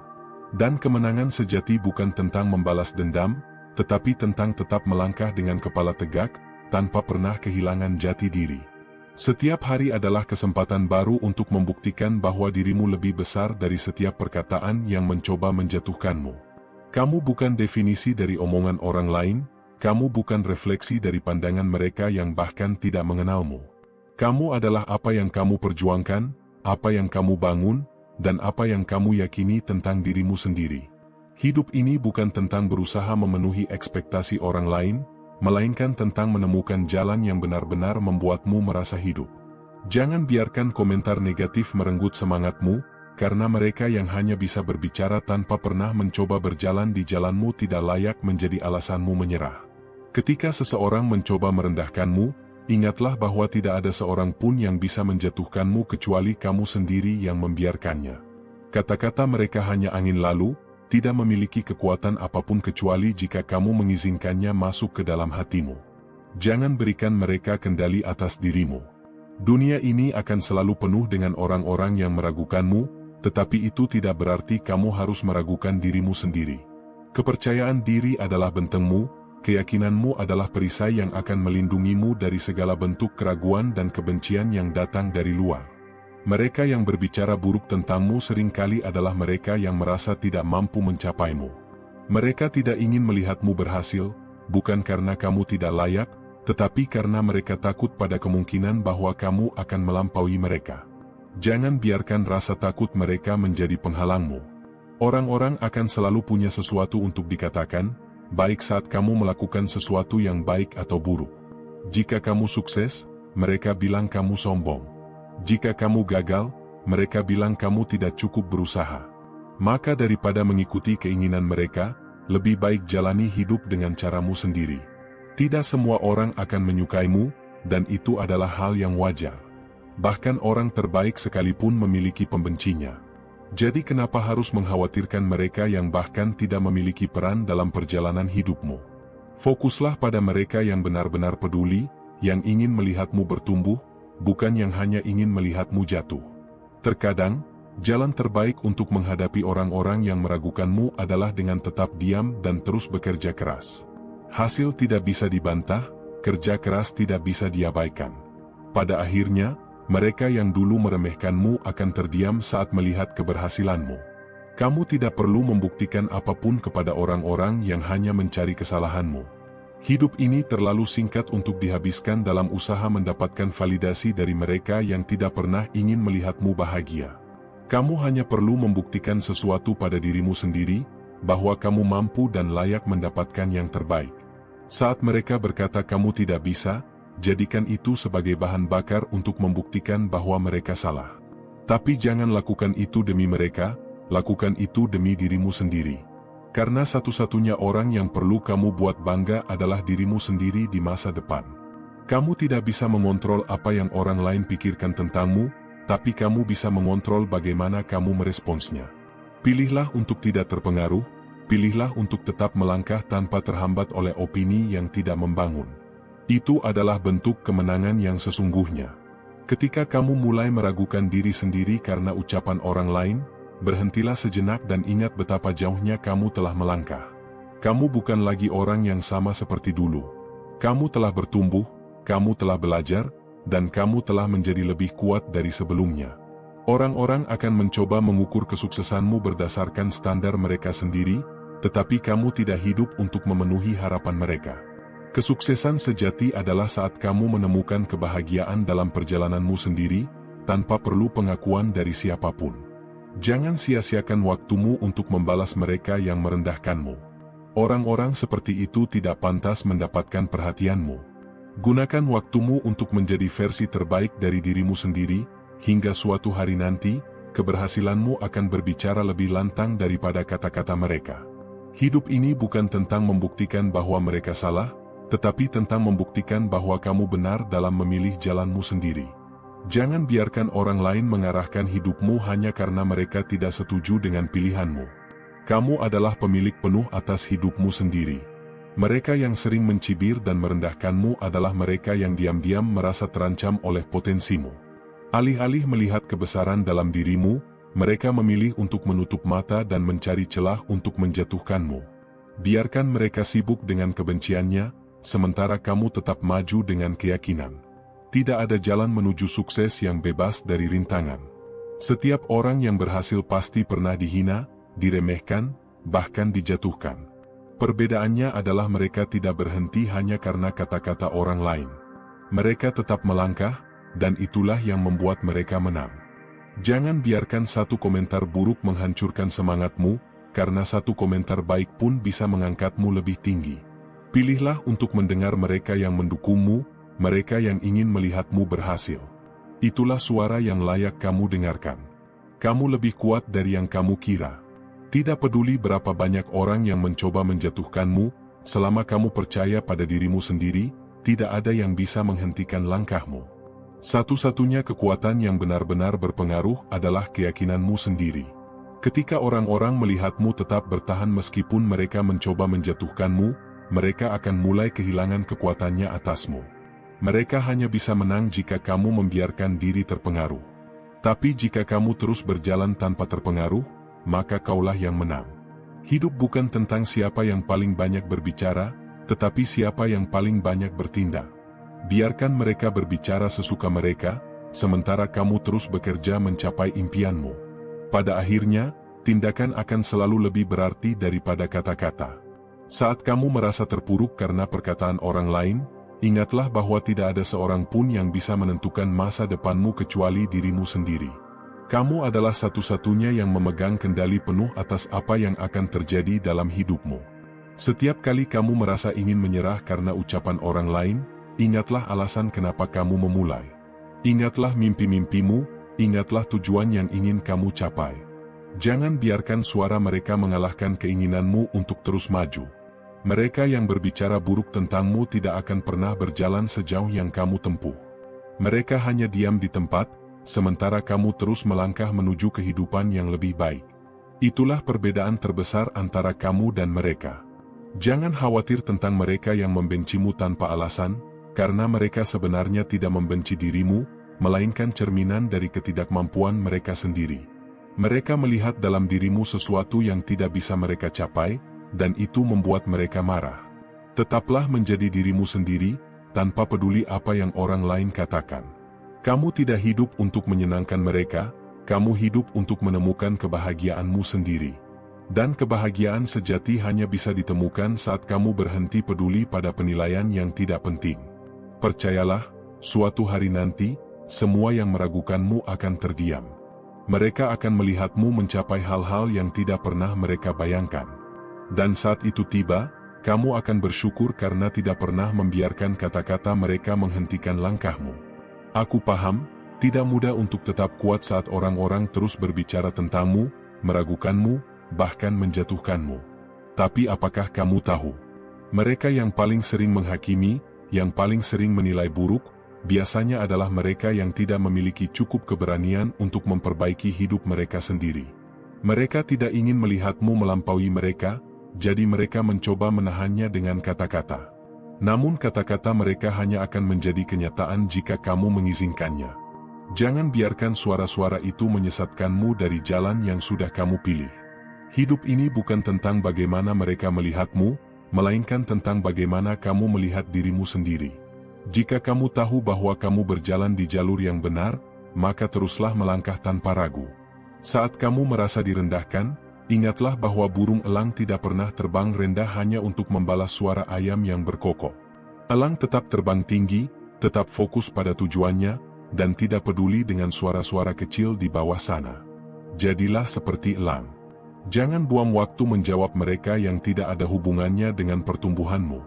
Dan kemenangan sejati bukan tentang membalas dendam, tetapi tentang tetap melangkah dengan kepala tegak, tanpa pernah kehilangan jati diri. Setiap hari adalah kesempatan baru untuk membuktikan bahwa dirimu lebih besar dari setiap perkataan yang mencoba menjatuhkanmu. Kamu bukan definisi dari omongan orang lain, kamu bukan refleksi dari pandangan mereka yang bahkan tidak mengenalmu. Kamu adalah apa yang kamu perjuangkan, apa yang kamu bangun, dan apa yang kamu yakini tentang dirimu sendiri. Hidup ini bukan tentang berusaha memenuhi ekspektasi orang lain, melainkan tentang menemukan jalan yang benar-benar membuatmu merasa hidup. Jangan biarkan komentar negatif merenggut semangatmu, karena mereka yang hanya bisa berbicara tanpa pernah mencoba berjalan di jalanmu tidak layak menjadi alasanmu menyerah. Ketika seseorang mencoba merendahkanmu, ingatlah bahwa tidak ada seorang pun yang bisa menjatuhkanmu kecuali kamu sendiri yang membiarkannya. Kata-kata mereka hanya angin lalu, tidak memiliki kekuatan apapun kecuali jika kamu mengizinkannya masuk ke dalam hatimu. Jangan berikan mereka kendali atas dirimu. Dunia ini akan selalu penuh dengan orang-orang yang meragukanmu, tetapi itu tidak berarti kamu harus meragukan dirimu sendiri. Kepercayaan diri adalah bentengmu, keyakinanmu adalah perisai yang akan melindungimu dari segala bentuk keraguan dan kebencian yang datang dari luar. Mereka yang berbicara buruk tentangmu seringkali adalah mereka yang merasa tidak mampu mencapaimu. Mereka tidak ingin melihatmu berhasil, bukan karena kamu tidak layak, tetapi karena mereka takut pada kemungkinan bahwa kamu akan melampaui mereka. Jangan biarkan rasa takut mereka menjadi penghalangmu. Orang-orang akan selalu punya sesuatu untuk dikatakan, baik saat kamu melakukan sesuatu yang baik atau buruk. Jika kamu sukses, mereka bilang kamu sombong. Jika kamu gagal, mereka bilang kamu tidak cukup berusaha. Maka daripada mengikuti keinginan mereka, lebih baik jalani hidup dengan caramu sendiri. Tidak semua orang akan menyukaimu, dan itu adalah hal yang wajar. Bahkan orang terbaik sekalipun memiliki pembencinya. Jadi kenapa harus mengkhawatirkan mereka yang bahkan tidak memiliki peran dalam perjalanan hidupmu? Fokuslah pada mereka yang benar-benar peduli, yang ingin melihatmu bertumbuh, bukan yang hanya ingin melihatmu jatuh. Terkadang, Jalan terbaik untuk menghadapi orang-orang yang meragukanmu adalah dengan tetap diam dan terus bekerja keras. Hasil tidak bisa dibantah, kerja keras tidak bisa diabaikan. Pada akhirnya, mereka yang dulu meremehkanmu akan terdiam saat melihat keberhasilanmu. Kamu tidak perlu membuktikan apapun kepada orang-orang yang hanya mencari kesalahanmu. Hidup ini terlalu singkat untuk dihabiskan dalam usaha mendapatkan validasi dari mereka yang tidak pernah ingin melihatmu bahagia. Kamu hanya perlu membuktikan sesuatu pada dirimu sendiri, bahwa kamu mampu dan layak mendapatkan yang terbaik. Saat mereka berkata kamu tidak bisa, jadikan itu sebagai bahan bakar untuk membuktikan bahwa mereka salah. Tapi jangan lakukan itu demi mereka, lakukan itu demi dirimu sendiri. Karena satu-satunya orang yang perlu kamu buat bangga adalah dirimu sendiri di masa depan. Kamu tidak bisa mengontrol apa yang orang lain pikirkan tentangmu, tapi kamu bisa mengontrol bagaimana kamu meresponsnya. Pilihlah untuk tidak terpengaruh, pilihlah untuk tetap melangkah tanpa terhambat oleh opini yang tidak membangun. Itu adalah bentuk kemenangan yang sesungguhnya. Ketika kamu mulai meragukan diri sendiri karena ucapan orang lain, berhentilah sejenak dan ingat betapa jauhnya kamu telah melangkah. Kamu bukan lagi orang yang sama seperti dulu. Kamu telah bertumbuh, kamu telah belajar, dan kamu telah menjadi lebih kuat dari sebelumnya. Orang-orang akan mencoba mengukur kesuksesanmu berdasarkan standar mereka sendiri, tetapi kamu tidak hidup untuk memenuhi harapan mereka. Kesuksesan sejati adalah saat kamu menemukan kebahagiaan dalam perjalananmu sendiri, tanpa perlu pengakuan dari siapapun. Jangan sia-siakan waktumu untuk membalas mereka yang merendahkanmu. Orang-orang seperti itu tidak pantas mendapatkan perhatianmu. Gunakan waktumu untuk menjadi versi terbaik dari dirimu sendiri, hingga suatu hari nanti, keberhasilanmu akan berbicara lebih lantang daripada kata-kata mereka. Hidup ini bukan tentang membuktikan bahwa mereka salah, tetapi tentang membuktikan bahwa kamu benar dalam memilih jalanmu sendiri. Jangan biarkan orang lain mengarahkan hidupmu hanya karena mereka tidak setuju dengan pilihanmu. Kamu adalah pemilik penuh atas hidupmu sendiri. Mereka yang sering mencibir dan merendahkanmu adalah mereka yang diam-diam merasa terancam oleh potensimu. Alih-alih melihat kebesaran dalam dirimu, mereka memilih untuk menutup mata dan mencari celah untuk menjatuhkanmu. Biarkan mereka sibuk dengan kebenciannya, sementara kamu tetap maju dengan keyakinan. Tidak ada jalan menuju sukses yang bebas dari rintangan. Setiap orang yang berhasil pasti pernah dihina, diremehkan, bahkan dijatuhkan. Perbedaannya adalah mereka tidak berhenti hanya karena kata-kata orang lain. Mereka tetap melangkah, dan itulah yang membuat mereka menang. Jangan biarkan satu komentar buruk menghancurkan semangatmu, karena satu komentar baik pun bisa mengangkatmu lebih tinggi. Pilihlah untuk mendengar mereka yang mendukungmu, mereka yang ingin melihatmu berhasil. Itulah suara yang layak kamu dengarkan. Kamu lebih kuat dari yang kamu kira. Tidak peduli berapa banyak orang yang mencoba menjatuhkanmu, selama kamu percaya pada dirimu sendiri, tidak ada yang bisa menghentikan langkahmu. Satu-satunya kekuatan yang benar-benar berpengaruh adalah keyakinanmu sendiri. Ketika orang-orang melihatmu tetap bertahan meskipun mereka mencoba menjatuhkanmu, mereka akan mulai kehilangan kekuatannya atasmu. Mereka hanya bisa menang jika kamu membiarkan diri terpengaruh. Tapi jika kamu terus berjalan tanpa terpengaruh, maka kaulah yang menang. Hidup bukan tentang siapa yang paling banyak berbicara, tetapi siapa yang paling banyak bertindak. Biarkan mereka berbicara sesuka mereka, sementara kamu terus bekerja mencapai impianmu. Pada akhirnya, tindakan akan selalu lebih berarti daripada kata-kata. Saat kamu merasa terpuruk karena perkataan orang lain, ingatlah bahwa tidak ada seorang pun yang bisa menentukan masa depanmu kecuali dirimu sendiri. Kamu adalah satu-satunya yang memegang kendali penuh atas apa yang akan terjadi dalam hidupmu. Setiap kali kamu merasa ingin menyerah karena ucapan orang lain, ingatlah alasan kenapa kamu memulai. Ingatlah mimpi-mimpimu, ingatlah tujuan yang ingin kamu capai. Jangan biarkan suara mereka mengalahkan keinginanmu untuk terus maju. Mereka yang berbicara buruk tentangmu tidak akan pernah berjalan sejauh yang kamu tempuh. Mereka hanya diam di tempat, sementara kamu terus melangkah menuju kehidupan yang lebih baik. Itulah perbedaan terbesar antara kamu dan mereka. Jangan khawatir tentang mereka yang membencimu tanpa alasan, karena mereka sebenarnya tidak membenci dirimu, melainkan cerminan dari ketidakmampuan mereka sendiri. Mereka melihat dalam dirimu sesuatu yang tidak bisa mereka capai, dan itu membuat mereka marah. Tetaplah menjadi dirimu sendiri, tanpa peduli apa yang orang lain katakan. Kamu tidak hidup untuk menyenangkan mereka, kamu hidup untuk menemukan kebahagiaanmu sendiri. Dan kebahagiaan sejati hanya bisa ditemukan saat kamu berhenti peduli pada penilaian yang tidak penting. Percayalah, suatu hari nanti, semua yang meragukanmu akan terdiam. Mereka akan melihatmu mencapai hal-hal yang tidak pernah mereka bayangkan. Dan saat itu tiba, kamu akan bersyukur karena tidak pernah membiarkan kata-kata mereka menghentikan langkahmu. Aku paham, tidak mudah untuk tetap kuat saat orang-orang terus berbicara tentangmu, meragukanmu, bahkan menjatuhkanmu. Tapi apakah kamu tahu? Mereka yang paling sering menghakimi, yang paling sering menilai buruk, biasanya adalah mereka yang tidak memiliki cukup keberanian untuk memperbaiki hidup mereka sendiri. Mereka tidak ingin melihatmu melampaui mereka, jadi mereka mencoba menahannya dengan kata-kata. Namun kata-kata mereka hanya akan menjadi kenyataan jika kamu mengizinkannya. Jangan biarkan suara-suara itu menyesatkanmu dari jalan yang sudah kamu pilih. Hidup ini bukan tentang bagaimana mereka melihatmu, melainkan tentang bagaimana kamu melihat dirimu sendiri. Jika kamu tahu bahwa kamu berjalan di jalur yang benar, maka teruslah melangkah tanpa ragu. Saat kamu merasa direndahkan, ingatlah bahwa burung elang tidak pernah terbang rendah hanya untuk membalas suara ayam yang berkokok. Elang tetap terbang tinggi, tetap fokus pada tujuannya, dan tidak peduli dengan suara-suara kecil di bawah sana. Jadilah seperti elang. Jangan buang waktu menjawab mereka yang tidak ada hubungannya dengan pertumbuhanmu.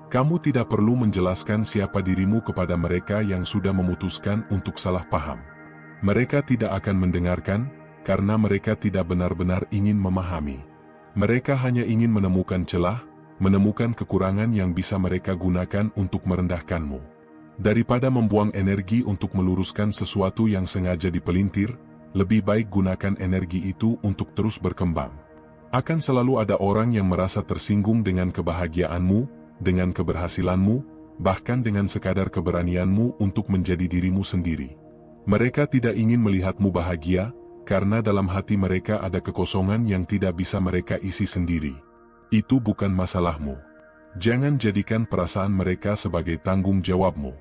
Kamu tidak perlu menjelaskan siapa dirimu kepada mereka yang sudah memutuskan untuk salah paham. Mereka tidak akan mendengarkan, karena mereka tidak benar-benar ingin memahami. Mereka hanya ingin menemukan celah, menemukan kekurangan yang bisa mereka gunakan untuk merendahkanmu. Daripada membuang energi untuk meluruskan sesuatu yang sengaja dipelintir, lebih baik gunakan energi itu untuk terus berkembang. Akan selalu ada orang yang merasa tersinggung dengan kebahagiaanmu, dengan keberhasilanmu, bahkan dengan sekadar keberanianmu untuk menjadi dirimu sendiri. Mereka tidak ingin melihatmu bahagia, karena dalam hati mereka ada kekosongan yang tidak bisa mereka isi sendiri. Itu bukan masalahmu. Jangan jadikan perasaan mereka sebagai tanggung jawabmu.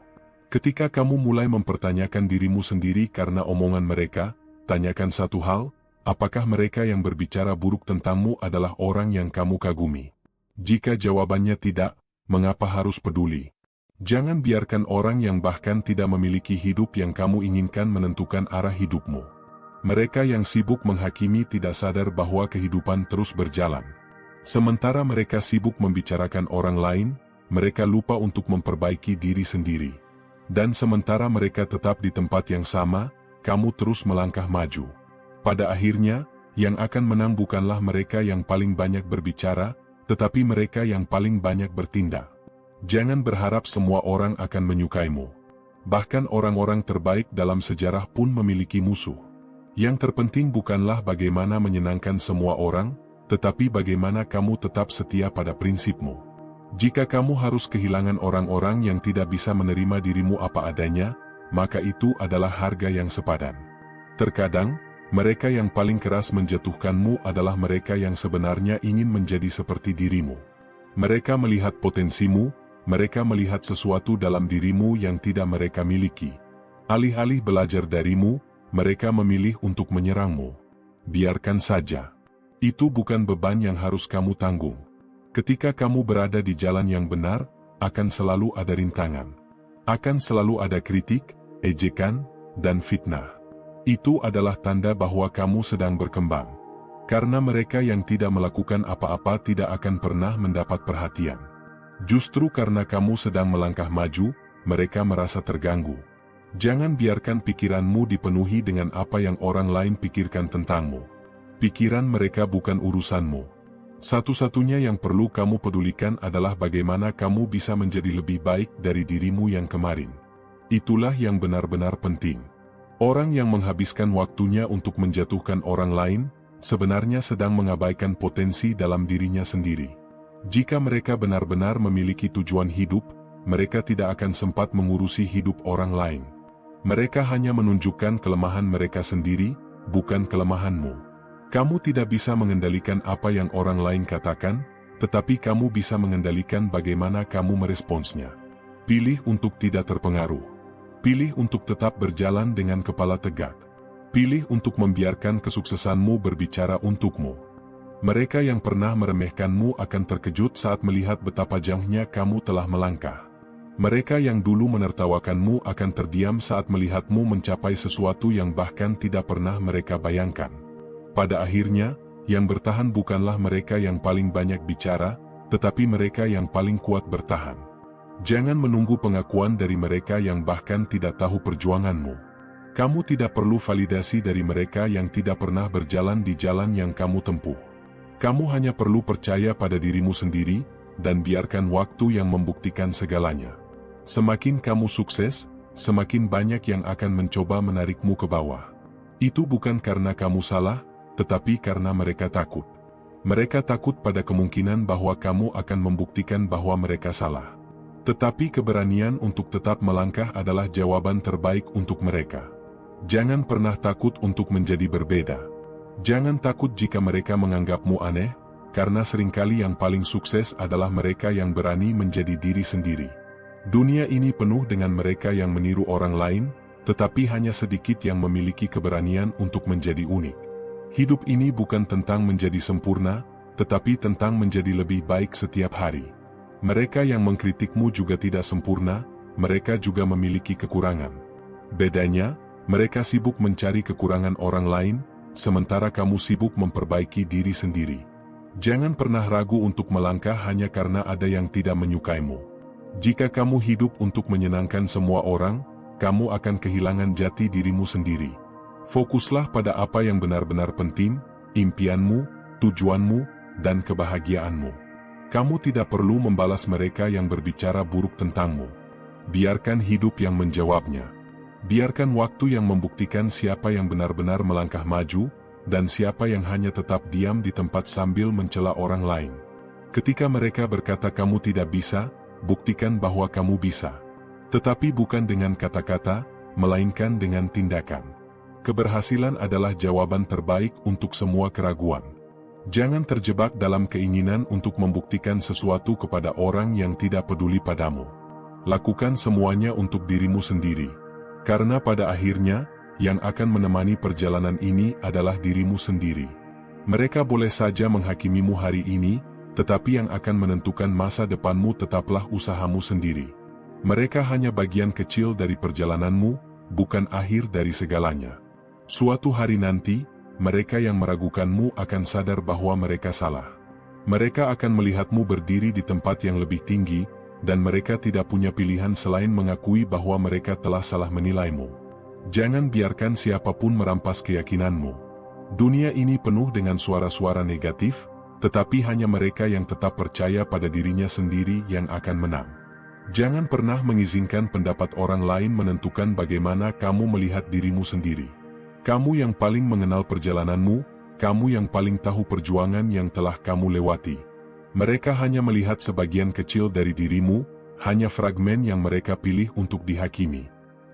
Ketika kamu mulai mempertanyakan dirimu sendiri karena omongan mereka, tanyakan satu hal, apakah mereka yang berbicara buruk tentangmu adalah orang yang kamu kagumi? Jika jawabannya tidak, mengapa harus peduli? Jangan biarkan orang yang bahkan tidak memiliki hidup yang kamu inginkan menentukan arah hidupmu. Mereka yang sibuk menghakimi tidak sadar bahwa kehidupan terus berjalan. Sementara mereka sibuk membicarakan orang lain, mereka lupa untuk memperbaiki diri sendiri. Dan sementara mereka tetap di tempat yang sama, kamu terus melangkah maju. Pada akhirnya, yang akan menang bukanlah mereka yang paling banyak berbicara, tetapi mereka yang paling banyak bertindak. Jangan berharap semua orang akan menyukaimu. Bahkan orang-orang terbaik dalam sejarah pun memiliki musuh. Yang terpenting bukanlah bagaimana menyenangkan semua orang, tetapi bagaimana kamu tetap setia pada prinsipmu. Jika kamu harus kehilangan orang-orang yang tidak bisa menerima dirimu apa adanya, maka itu adalah harga yang sepadan. Terkadang, mereka yang paling keras menjatuhkanmu adalah mereka yang sebenarnya ingin menjadi seperti dirimu. Mereka melihat potensimu, mereka melihat sesuatu dalam dirimu yang tidak mereka miliki. Alih-alih belajar darimu, mereka memilih untuk menyerangmu. Biarkan saja. Itu bukan beban yang harus kamu tanggung. Ketika kamu berada di jalan yang benar, akan selalu ada rintangan. Akan selalu ada kritik, ejekan, dan fitnah. Itu adalah tanda bahwa kamu sedang berkembang. Karena mereka yang tidak melakukan apa-apa tidak akan pernah mendapat perhatian. Justru karena kamu sedang melangkah maju, mereka merasa terganggu. Jangan biarkan pikiranmu dipenuhi dengan apa yang orang lain pikirkan tentangmu. Pikiran mereka bukan urusanmu. Satu-satunya yang perlu kamu pedulikan adalah bagaimana kamu bisa menjadi lebih baik dari dirimu yang kemarin. Itulah yang benar-benar penting. Orang yang menghabiskan waktunya untuk menjatuhkan orang lain, sebenarnya sedang mengabaikan potensi dalam dirinya sendiri. Jika mereka benar-benar memiliki tujuan hidup, mereka tidak akan sempat mengurusi hidup orang lain. Mereka hanya menunjukkan kelemahan mereka sendiri, bukan kelemahanmu. Kamu tidak bisa mengendalikan apa yang orang lain katakan, tetapi kamu bisa mengendalikan bagaimana kamu meresponsnya. Pilih untuk tidak terpengaruh. Pilih untuk tetap berjalan dengan kepala tegak. Pilih untuk membiarkan kesuksesanmu berbicara untukmu. Mereka yang pernah meremehkanmu akan terkejut saat melihat betapa jauhnya kamu telah melangkah. Mereka yang dulu menertawakanmu akan terdiam saat melihatmu mencapai sesuatu yang bahkan tidak pernah mereka bayangkan. Pada akhirnya, yang bertahan bukanlah mereka yang paling banyak bicara, tetapi mereka yang paling kuat bertahan. Jangan menunggu pengakuan dari mereka yang bahkan tidak tahu perjuanganmu. Kamu tidak perlu validasi dari mereka yang tidak pernah berjalan di jalan yang kamu tempuh. Kamu hanya perlu percaya pada dirimu sendiri, dan biarkan waktu yang membuktikan segalanya. Semakin kamu sukses, semakin banyak yang akan mencoba menarikmu ke bawah. Itu bukan karena kamu salah, tetapi karena mereka takut. Mereka takut pada kemungkinan bahwa kamu akan membuktikan bahwa mereka salah. Tetapi keberanian untuk tetap melangkah adalah jawaban terbaik untuk mereka. Jangan pernah takut untuk menjadi berbeda. Jangan takut jika mereka menganggapmu aneh, karena seringkali yang paling sukses adalah mereka yang berani menjadi diri sendiri. Dunia ini penuh dengan mereka yang meniru orang lain, tetapi hanya sedikit yang memiliki keberanian untuk menjadi unik. Hidup ini bukan tentang menjadi sempurna, tetapi tentang menjadi lebih baik setiap hari. Mereka yang mengkritikmu juga tidak sempurna, mereka juga memiliki kekurangan. Bedanya, mereka sibuk mencari kekurangan orang lain, sementara kamu sibuk memperbaiki diri sendiri. Jangan pernah ragu untuk melangkah hanya karena ada yang tidak menyukaimu. Jika kamu hidup untuk menyenangkan semua orang, kamu akan kehilangan jati dirimu sendiri. Fokuslah pada apa yang benar-benar penting, impianmu, tujuanmu, dan kebahagiaanmu. Kamu tidak perlu membalas mereka yang berbicara buruk tentangmu. Biarkan hidup yang menjawabnya. Biarkan waktu yang membuktikan siapa yang benar-benar melangkah maju, dan siapa yang hanya tetap diam di tempat sambil mencela orang lain. Ketika mereka berkata kamu tidak bisa, buktikan bahwa kamu bisa. Tetapi bukan dengan kata-kata, melainkan dengan tindakan. Keberhasilan adalah jawaban terbaik untuk semua keraguan. Jangan terjebak dalam keinginan untuk membuktikan sesuatu kepada orang yang tidak peduli padamu. Lakukan semuanya untuk dirimu sendiri. Karena pada akhirnya, yang akan menemani perjalanan ini adalah dirimu sendiri. Mereka boleh saja menghakimimu hari ini, tetapi yang akan menentukan masa depanmu tetaplah usahamu sendiri. Mereka hanya bagian kecil dari perjalananmu, bukan akhir dari segalanya. Suatu hari nanti, mereka yang meragukanmu akan sadar bahwa mereka salah. Mereka akan melihatmu berdiri di tempat yang lebih tinggi, dan mereka tidak punya pilihan selain mengakui bahwa mereka telah salah menilaimu. Jangan biarkan siapapun merampas keyakinanmu. Dunia ini penuh dengan suara-suara negatif, tetapi hanya mereka yang tetap percaya pada dirinya sendiri yang akan menang. Jangan pernah mengizinkan pendapat orang lain menentukan bagaimana kamu melihat dirimu sendiri. Kamu yang paling mengenal perjalananmu, kamu yang paling tahu perjuangan yang telah kamu lewati. Mereka hanya melihat sebagian kecil dari dirimu, hanya fragmen yang mereka pilih untuk dihakimi.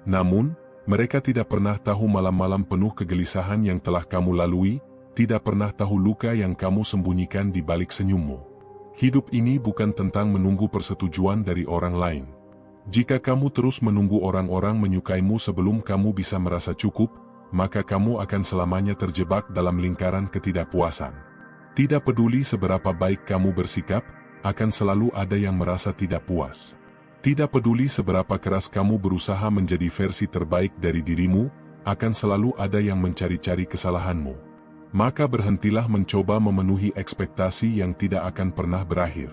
Namun, mereka tidak pernah tahu malam-malam penuh kegelisahan yang telah kamu lalui, tidak pernah tahu luka yang kamu sembunyikan di balik senyummu. Hidup ini bukan tentang menunggu persetujuan dari orang lain. Jika kamu terus menunggu orang-orang menyukaimu sebelum kamu bisa merasa cukup, maka kamu akan selamanya terjebak dalam lingkaran ketidakpuasan. Tidak peduli seberapa baik kamu bersikap, akan selalu ada yang merasa tidak puas. Tidak peduli seberapa keras kamu berusaha menjadi versi terbaik dari dirimu, akan selalu ada yang mencari-cari kesalahanmu. Maka berhentilah mencoba memenuhi ekspektasi yang tidak akan pernah berakhir.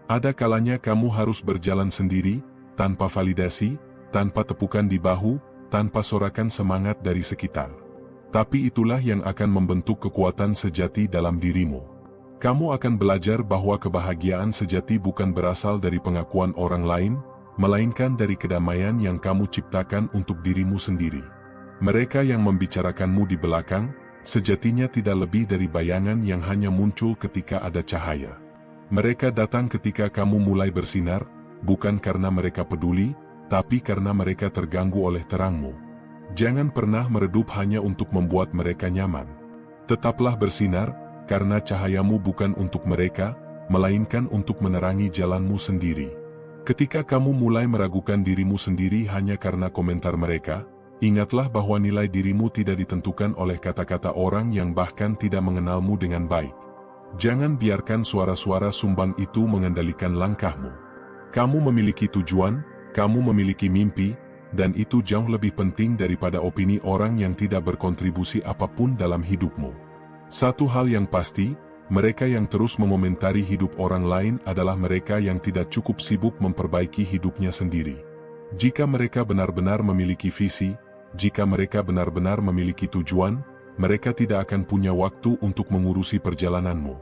Ada kalanya kamu harus berjalan sendiri, tanpa validasi, tanpa tepukan di bahu, tanpa sorakan semangat dari sekitar. Tapi itulah yang akan membentuk kekuatan sejati dalam dirimu. Kamu akan belajar bahwa kebahagiaan sejati bukan berasal dari pengakuan orang lain, melainkan dari kedamaian yang kamu ciptakan untuk dirimu sendiri. Mereka yang membicarakanmu di belakang, sejatinya tidak lebih dari bayangan yang hanya muncul ketika ada cahaya. Mereka datang ketika kamu mulai bersinar, bukan karena mereka peduli, tapi karena mereka terganggu oleh terangmu. Jangan pernah meredup hanya untuk membuat mereka nyaman. Tetaplah bersinar, karena cahayamu bukan untuk mereka, melainkan untuk menerangi jalanmu sendiri. Ketika kamu mulai meragukan dirimu sendiri hanya karena komentar mereka, ingatlah bahwa nilai dirimu tidak ditentukan oleh kata-kata orang yang bahkan tidak mengenalmu dengan baik. Jangan biarkan suara-suara sumbang itu mengendalikan langkahmu. Kamu memiliki tujuan, kamu memiliki mimpi, dan itu jauh lebih penting daripada opini orang yang tidak berkontribusi apapun dalam hidupmu. Satu hal yang pasti, mereka yang terus mengomentari hidup orang lain adalah mereka yang tidak cukup sibuk memperbaiki hidupnya sendiri. Jika mereka benar-benar memiliki visi, jika mereka benar-benar memiliki tujuan, mereka tidak akan punya waktu untuk mengurusi perjalananmu.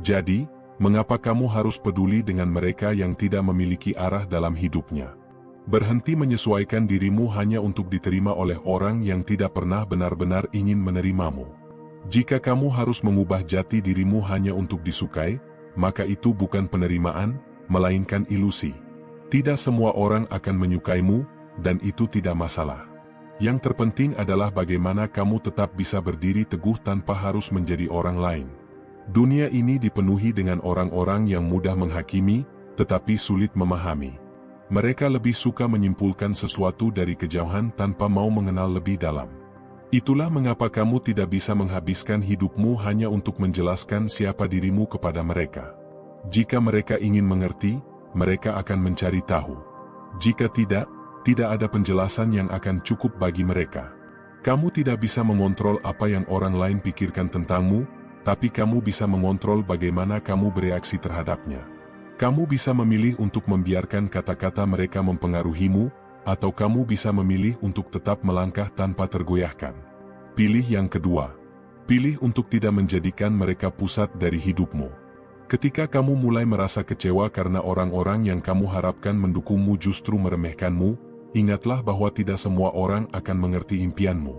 Jadi, mengapa kamu harus peduli dengan mereka yang tidak memiliki arah dalam hidupnya? Berhenti menyesuaikan dirimu hanya untuk diterima oleh orang yang tidak pernah benar-benar ingin menerimamu. Jika kamu harus mengubah jati dirimu hanya untuk disukai, maka itu bukan penerimaan, melainkan ilusi. Tidak semua orang akan menyukaimu, dan itu tidak masalah. Yang terpenting adalah bagaimana kamu tetap bisa berdiri teguh tanpa harus menjadi orang lain. Dunia ini dipenuhi dengan orang-orang yang mudah menghakimi, tetapi sulit memahami. Mereka lebih suka menyimpulkan sesuatu dari kejauhan tanpa mau mengenal lebih dalam. Itulah mengapa kamu tidak bisa menghabiskan hidupmu hanya untuk menjelaskan siapa dirimu kepada mereka. Jika mereka ingin mengerti, mereka akan mencari tahu. Jika tidak, tidak ada penjelasan yang akan cukup bagi mereka. Kamu tidak bisa mengontrol apa yang orang lain pikirkan tentangmu, tapi kamu bisa mengontrol bagaimana kamu bereaksi terhadapnya. Kamu bisa memilih untuk membiarkan kata-kata mereka mempengaruhimu, atau kamu bisa memilih untuk tetap melangkah tanpa tergoyahkan. Pilih yang kedua. Pilih untuk tidak menjadikan mereka pusat dari hidupmu. Ketika kamu mulai merasa kecewa karena orang-orang yang kamu harapkan mendukungmu justru meremehkanmu, ingatlah bahwa tidak semua orang akan mengerti impianmu.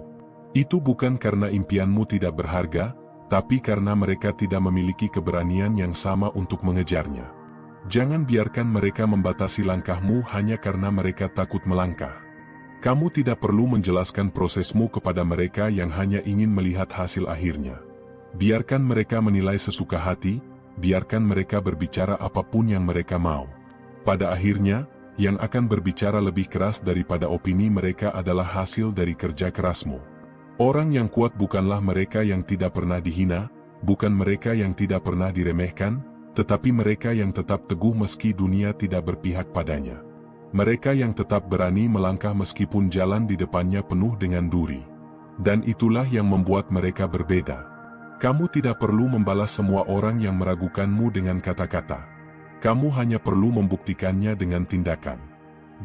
Itu bukan karena impianmu tidak berharga, tapi karena mereka tidak memiliki keberanian yang sama untuk mengejarnya. Jangan biarkan mereka membatasi langkahmu hanya karena mereka takut melangkah. Kamu tidak perlu menjelaskan prosesmu kepada mereka yang hanya ingin melihat hasil akhirnya. Biarkan mereka menilai sesuka hati, biarkan mereka berbicara apapun yang mereka mau. Pada akhirnya, yang akan berbicara lebih keras daripada opini mereka adalah hasil dari kerja kerasmu. Orang yang kuat bukanlah mereka yang tidak pernah dihina, bukan mereka yang tidak pernah diremehkan, tetapi mereka yang tetap teguh meski dunia tidak berpihak padanya. Mereka yang tetap berani melangkah meskipun jalan di depannya penuh dengan duri. Dan itulah yang membuat mereka berbeda. Kamu tidak perlu membalas semua orang yang meragukanmu dengan kata-kata. Kamu hanya perlu membuktikannya dengan tindakan.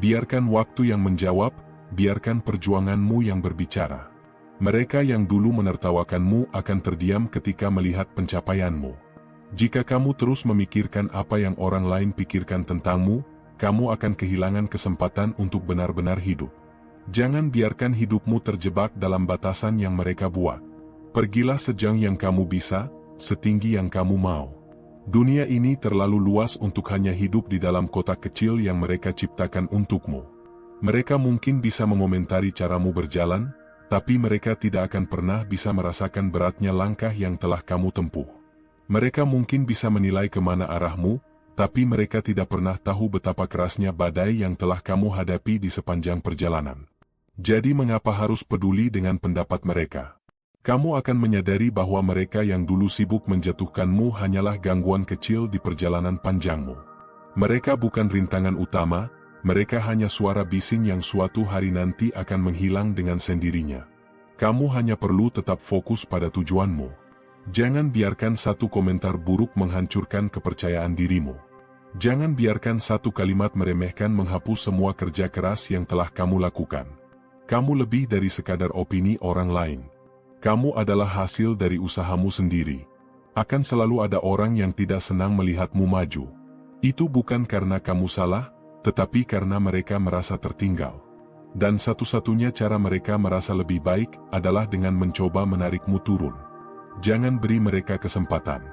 Biarkan waktu yang menjawab, biarkan perjuanganmu yang berbicara. Mereka yang dulu menertawakanmu akan terdiam ketika melihat pencapaianmu. Jika kamu terus memikirkan apa yang orang lain pikirkan tentangmu, kamu akan kehilangan kesempatan untuk benar-benar hidup. Jangan biarkan hidupmu terjebak dalam batasan yang mereka buat. Pergilah sejauh yang kamu bisa, setinggi yang kamu mau. Dunia ini terlalu luas untuk hanya hidup di dalam kotak kecil yang mereka ciptakan untukmu. Mereka mungkin bisa mengomentari caramu berjalan, tapi mereka tidak akan pernah bisa merasakan beratnya langkah yang telah kamu tempuh. Mereka mungkin bisa menilai kemana arahmu, tapi mereka tidak pernah tahu betapa kerasnya badai yang telah kamu hadapi di sepanjang perjalanan. Jadi mengapa harus peduli dengan pendapat mereka? Kamu akan menyadari bahwa mereka yang dulu sibuk menjatuhkanmu hanyalah gangguan kecil di perjalanan panjangmu. Mereka bukan rintangan utama, mereka hanya suara bising yang suatu hari nanti akan menghilang dengan sendirinya. Kamu hanya perlu tetap fokus pada tujuanmu. Jangan biarkan satu komentar buruk menghancurkan kepercayaan dirimu. Jangan biarkan satu kalimat meremehkan menghapus semua kerja keras yang telah kamu lakukan. Kamu lebih dari sekadar opini orang lain. Kamu adalah hasil dari usahamu sendiri. Akan selalu ada orang yang tidak senang melihatmu maju. Itu bukan karena kamu salah, tetapi karena mereka merasa tertinggal. Dan satu-satunya cara mereka merasa lebih baik adalah dengan mencoba menarikmu turun. Jangan beri mereka kesempatan.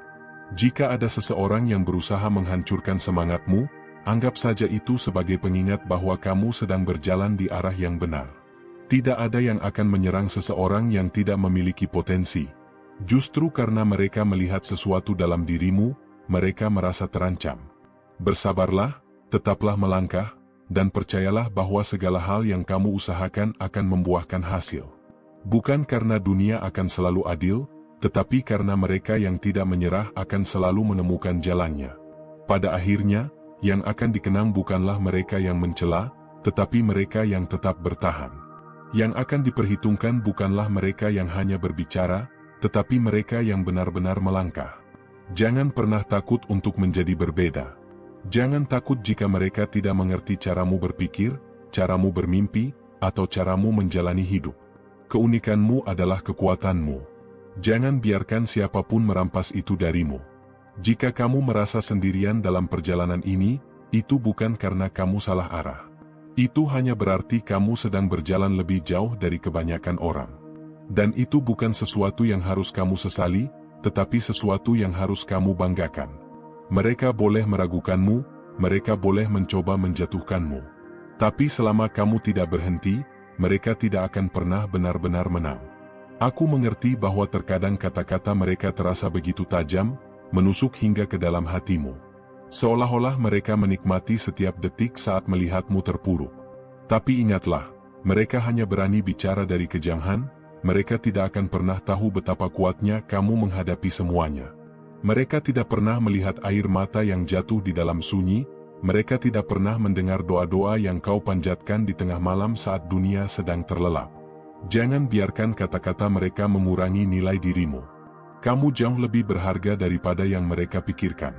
Jika ada seseorang yang berusaha menghancurkan semangatmu, anggap saja itu sebagai pengingat bahwa kamu sedang berjalan di arah yang benar. Tidak ada yang akan menyerang seseorang yang tidak memiliki potensi. Justru karena mereka melihat sesuatu dalam dirimu, mereka merasa terancam. Bersabarlah, tetaplah melangkah, dan percayalah bahwa segala hal yang kamu usahakan akan membuahkan hasil. Bukan karena dunia akan selalu adil, tetapi karena mereka yang tidak menyerah akan selalu menemukan jalannya. Pada akhirnya, yang akan dikenang bukanlah mereka yang mencela, tetapi mereka yang tetap bertahan. Yang akan diperhitungkan bukanlah mereka yang hanya berbicara, tetapi mereka yang benar-benar melangkah. Jangan pernah takut untuk menjadi berbeda. Jangan takut jika mereka tidak mengerti caramu berpikir, caramu bermimpi, atau caramu menjalani hidup. Keunikanmu adalah kekuatanmu. Jangan biarkan siapapun merampas itu darimu. Jika kamu merasa sendirian dalam perjalanan ini, itu bukan karena kamu salah arah. Itu hanya berarti kamu sedang berjalan lebih jauh dari kebanyakan orang. Dan itu bukan sesuatu yang harus kamu sesali, tetapi sesuatu yang harus kamu banggakan. Mereka boleh meragukanmu, mereka boleh mencoba menjatuhkanmu. Tapi selama kamu tidak berhenti, mereka tidak akan pernah benar-benar menang. Aku mengerti bahwa terkadang kata-kata mereka terasa begitu tajam, menusuk hingga ke dalam hatimu. Seolah-olah mereka menikmati setiap detik saat melihatmu terpuruk. Tapi ingatlah, mereka hanya berani bicara dari kejanghan, mereka tidak akan pernah tahu betapa kuatnya kamu menghadapi semuanya. Mereka tidak pernah melihat air mata yang jatuh di dalam sunyi, mereka tidak pernah mendengar doa-doa yang kau panjatkan di tengah malam saat dunia sedang terlelap. Jangan biarkan kata-kata mereka mengurangi nilai dirimu. Kamu jauh lebih berharga daripada yang mereka pikirkan.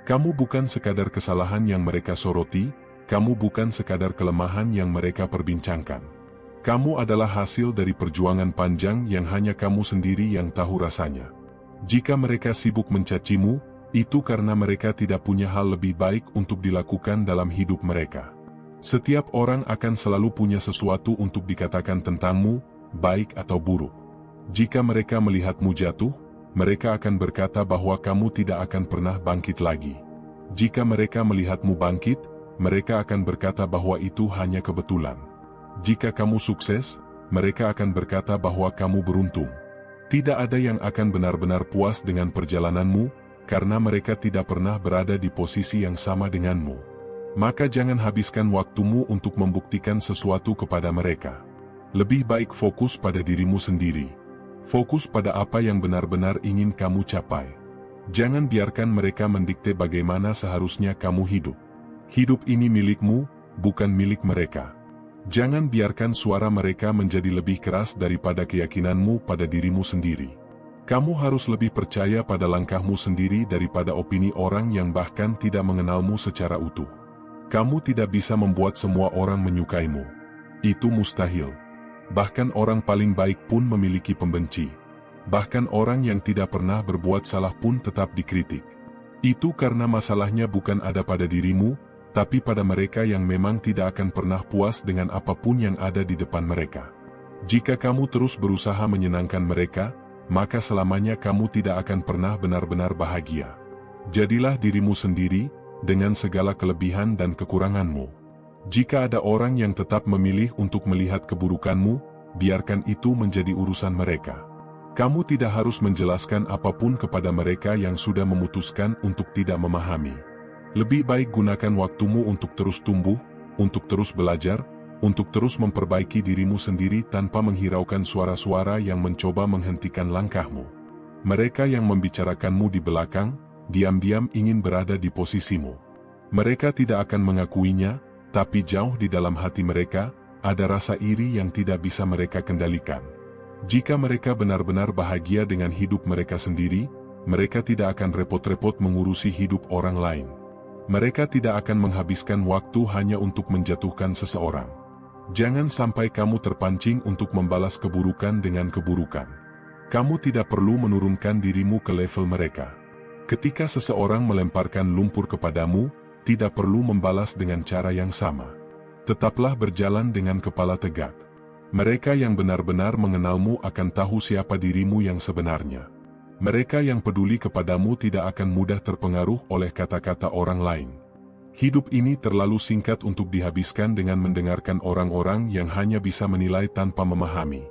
Kamu bukan sekadar kesalahan yang mereka soroti, kamu bukan sekadar kelemahan yang mereka perbincangkan. Kamu adalah hasil dari perjuangan panjang yang hanya kamu sendiri yang tahu rasanya. Jika mereka sibuk mencacimu, itu karena mereka tidak punya hal lebih baik untuk dilakukan dalam hidup mereka. Setiap orang akan selalu punya sesuatu untuk dikatakan tentangmu, baik atau buruk. Jika mereka melihatmu jatuh, mereka akan berkata bahwa kamu tidak akan pernah bangkit lagi. Jika mereka melihatmu bangkit, mereka akan berkata bahwa itu hanya kebetulan. Jika kamu sukses, mereka akan berkata bahwa kamu beruntung. Tidak ada yang akan benar-benar puas dengan perjalananmu, karena mereka tidak pernah berada di posisi yang sama denganmu. Maka jangan habiskan waktumu untuk membuktikan sesuatu kepada mereka. Lebih baik fokus pada dirimu sendiri. Fokus pada apa yang benar-benar ingin kamu capai. Jangan biarkan mereka mendikte bagaimana seharusnya kamu hidup. Hidup ini milikmu, bukan milik mereka. Jangan biarkan suara mereka menjadi lebih keras daripada keyakinanmu pada dirimu sendiri. Kamu harus lebih percaya pada langkahmu sendiri daripada opini orang yang bahkan tidak mengenalmu secara utuh. Kamu tidak bisa membuat semua orang menyukaimu. Itu mustahil. Bahkan orang paling baik pun memiliki pembenci. Bahkan orang yang tidak pernah berbuat salah pun tetap dikritik. Itu karena masalahnya bukan ada pada dirimu, tapi pada mereka yang memang tidak akan pernah puas dengan apapun yang ada di depan mereka. Jika kamu terus berusaha menyenangkan mereka, maka selamanya kamu tidak akan pernah benar-benar bahagia. Jadilah dirimu sendiri, dengan segala kelebihan dan kekuranganmu. Jika ada orang yang tetap memilih untuk melihat keburukanmu, biarkan itu menjadi urusan mereka. Kamu tidak harus menjelaskan apapun kepada mereka yang sudah memutuskan untuk tidak memahami. Lebih baik gunakan waktumu untuk terus tumbuh, untuk terus belajar, untuk terus memperbaiki dirimu sendiri tanpa menghiraukan suara-suara yang mencoba menghentikan langkahmu. Mereka yang membicarakanmu di belakang, diam-diam ingin berada di posisimu. Mereka tidak akan mengakuinya, tapi jauh di dalam hati mereka, ada rasa iri yang tidak bisa mereka kendalikan. Jika mereka benar-benar bahagia dengan hidup mereka sendiri, mereka tidak akan repot-repot mengurusi hidup orang lain. Mereka tidak akan menghabiskan waktu hanya untuk menjatuhkan seseorang. Jangan sampai kamu terpancing untuk membalas keburukan dengan keburukan. Kamu tidak perlu menurunkan dirimu ke level mereka. Ketika seseorang melemparkan lumpur kepadamu, tidak perlu membalas dengan cara yang sama. Tetaplah berjalan dengan kepala tegak. Mereka yang benar-benar mengenalmu akan tahu siapa dirimu yang sebenarnya. Mereka yang peduli kepadamu tidak akan mudah terpengaruh oleh kata-kata orang lain. Hidup ini terlalu singkat untuk dihabiskan dengan mendengarkan orang-orang yang hanya bisa menilai tanpa memahami.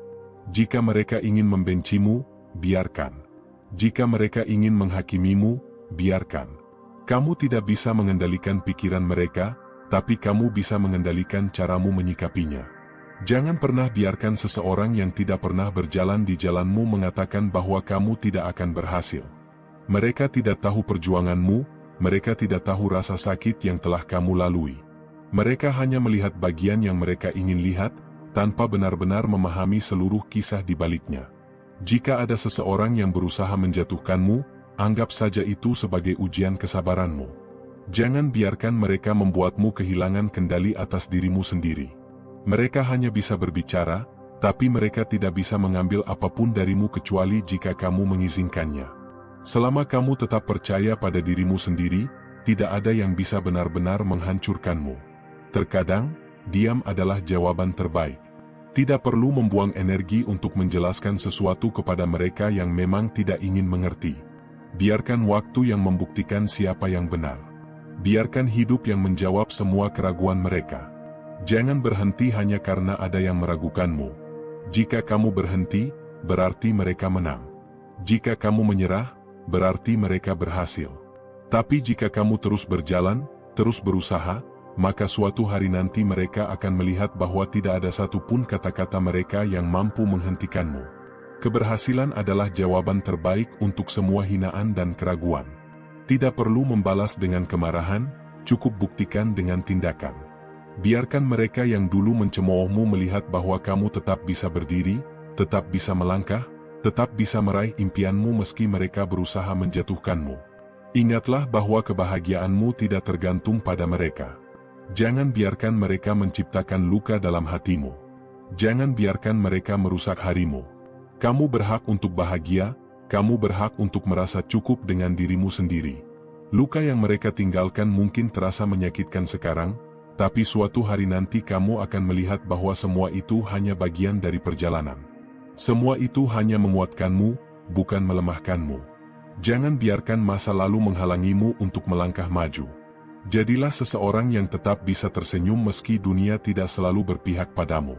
Jika mereka ingin membencimu, biarkan. Jika mereka ingin menghakimimu, biarkan. Kamu tidak bisa mengendalikan pikiran mereka, tapi kamu bisa mengendalikan caramu menyikapinya. Jangan pernah biarkan seseorang yang tidak pernah berjalan di jalanmu mengatakan bahwa kamu tidak akan berhasil. Mereka tidak tahu perjuanganmu, mereka tidak tahu rasa sakit yang telah kamu lalui. Mereka hanya melihat bagian yang mereka ingin lihat, tanpa benar-benar memahami seluruh kisah di baliknya. Jika ada seseorang yang berusaha menjatuhkanmu, anggap saja itu sebagai ujian kesabaranmu. Jangan biarkan mereka membuatmu kehilangan kendali atas dirimu sendiri. Mereka hanya bisa berbicara, tapi mereka tidak bisa mengambil apapun darimu kecuali jika kamu mengizinkannya. Selama kamu tetap percaya pada dirimu sendiri, tidak ada yang bisa benar-benar menghancurkanmu. Terkadang, diam adalah jawaban terbaik. Tidak perlu membuang energi untuk menjelaskan sesuatu kepada mereka yang memang tidak ingin mengerti. Biarkan waktu yang membuktikan siapa yang benar. Biarkan hidup yang menjawab semua keraguan mereka. Jangan berhenti hanya karena ada yang meragukanmu. Jika kamu berhenti, berarti mereka menang. Jika kamu menyerah, berarti mereka berhasil. Tapi jika kamu terus berjalan, terus berusaha, maka suatu hari nanti mereka akan melihat bahwa tidak ada satupun kata-kata mereka yang mampu menghentikanmu. Keberhasilan adalah jawaban terbaik untuk semua hinaan dan keraguan. Tidak perlu membalas dengan kemarahan, cukup buktikan dengan tindakan. Biarkan mereka yang dulu mencemoohmu melihat bahwa kamu tetap bisa berdiri, tetap bisa melangkah, tetap bisa meraih impianmu meski mereka berusaha menjatuhkanmu. Ingatlah bahwa kebahagiaanmu tidak tergantung pada mereka. Jangan biarkan mereka menciptakan luka dalam hatimu. Jangan biarkan mereka merusak harimu. Kamu berhak untuk bahagia, kamu berhak untuk merasa cukup dengan dirimu sendiri. Luka yang mereka tinggalkan mungkin terasa menyakitkan sekarang, tapi suatu hari nanti kamu akan melihat bahwa semua itu hanya bagian dari perjalanan. Semua itu hanya menguatkanmu, bukan melemahkanmu. Jangan biarkan masa lalu menghalangimu untuk melangkah maju. Jadilah seseorang yang tetap bisa tersenyum meski dunia tidak selalu berpihak padamu.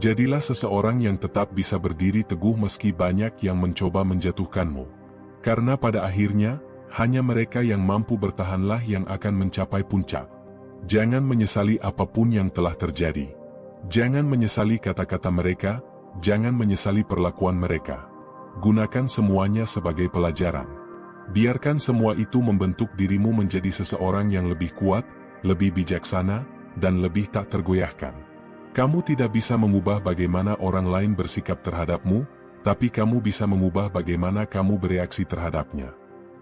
Jadilah seseorang yang tetap bisa berdiri teguh meski banyak yang mencoba menjatuhkanmu. Karena pada akhirnya, hanya mereka yang mampu bertahanlah yang akan mencapai puncak. Jangan menyesali apapun yang telah terjadi. Jangan menyesali kata-kata mereka, jangan menyesali perlakuan mereka. Gunakan semuanya sebagai pelajaran. Biarkan semua itu membentuk dirimu menjadi seseorang yang lebih kuat, lebih bijaksana, dan lebih tak tergoyahkan. Kamu tidak bisa mengubah bagaimana orang lain bersikap terhadapmu, tapi kamu bisa mengubah bagaimana kamu bereaksi terhadapnya.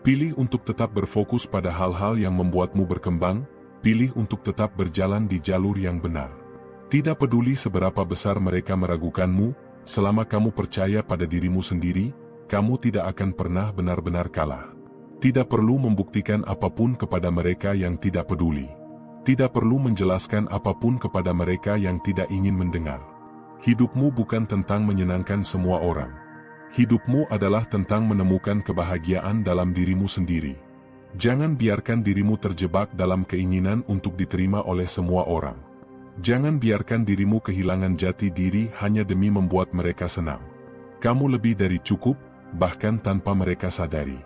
Pilih untuk tetap berfokus pada hal-hal yang membuatmu berkembang. Pilih untuk tetap berjalan di jalur yang benar. Tidak peduli seberapa besar mereka meragukanmu, selama kamu percaya pada dirimu sendiri, kamu tidak akan pernah benar-benar kalah. Tidak perlu membuktikan apapun kepada mereka yang tidak peduli. Tidak perlu menjelaskan apapun kepada mereka yang tidak ingin mendengar. Hidupmu bukan tentang menyenangkan semua orang. Hidupmu adalah tentang menemukan kebahagiaan dalam dirimu sendiri. Jangan biarkan dirimu terjebak dalam keinginan untuk diterima oleh semua orang. Jangan biarkan dirimu kehilangan jati diri hanya demi membuat mereka senang. Kamu lebih dari cukup, bahkan tanpa mereka sadari.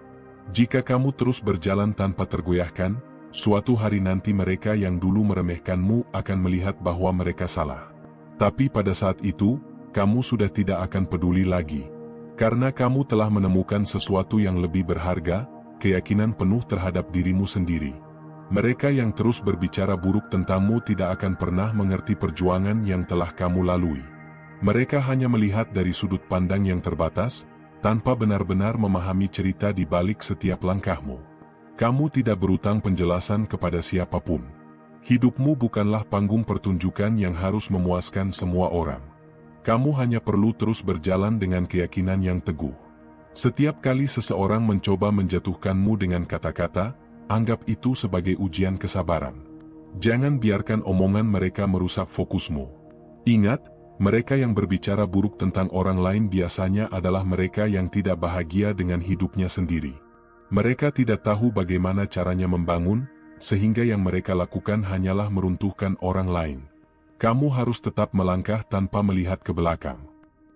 Jika kamu terus berjalan tanpa tergoyahkan, suatu hari nanti mereka yang dulu meremehkanmu akan melihat bahwa mereka salah. Tapi pada saat itu, kamu sudah tidak akan peduli lagi. Karena kamu telah menemukan sesuatu yang lebih berharga, keyakinan penuh terhadap dirimu sendiri. Mereka yang terus berbicara buruk tentangmu tidak akan pernah mengerti perjuangan yang telah kamu lalui. Mereka hanya melihat dari sudut pandang yang terbatas, tanpa benar-benar memahami cerita di balik setiap langkahmu. Kamu tidak berutang penjelasan kepada siapapun. Hidupmu bukanlah panggung pertunjukan yang harus memuaskan semua orang. Kamu hanya perlu terus berjalan dengan keyakinan yang teguh. Setiap kali seseorang mencoba menjatuhkanmu dengan kata-kata, anggap itu sebagai ujian kesabaran. Jangan biarkan omongan mereka merusak fokusmu. Ingat, mereka yang berbicara buruk tentang orang lain biasanya adalah mereka yang tidak bahagia dengan hidupnya sendiri. Mereka tidak tahu bagaimana caranya membangun, sehingga yang mereka lakukan hanyalah meruntuhkan orang lain. Kamu harus tetap melangkah tanpa melihat ke belakang.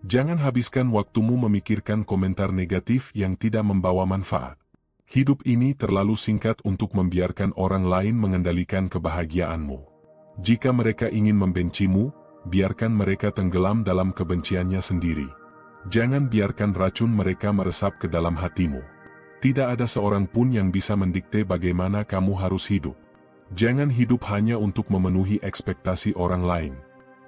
Jangan habiskan waktumu memikirkan komentar negatif yang tidak membawa manfaat. Hidup ini terlalu singkat untuk membiarkan orang lain mengendalikan kebahagiaanmu. Jika mereka ingin membencimu, biarkan mereka tenggelam dalam kebenciannya sendiri. Jangan biarkan racun mereka meresap ke dalam hatimu. Tidak ada seorang pun yang bisa mendikte bagaimana kamu harus hidup. Jangan hidup hanya untuk memenuhi ekspektasi orang lain.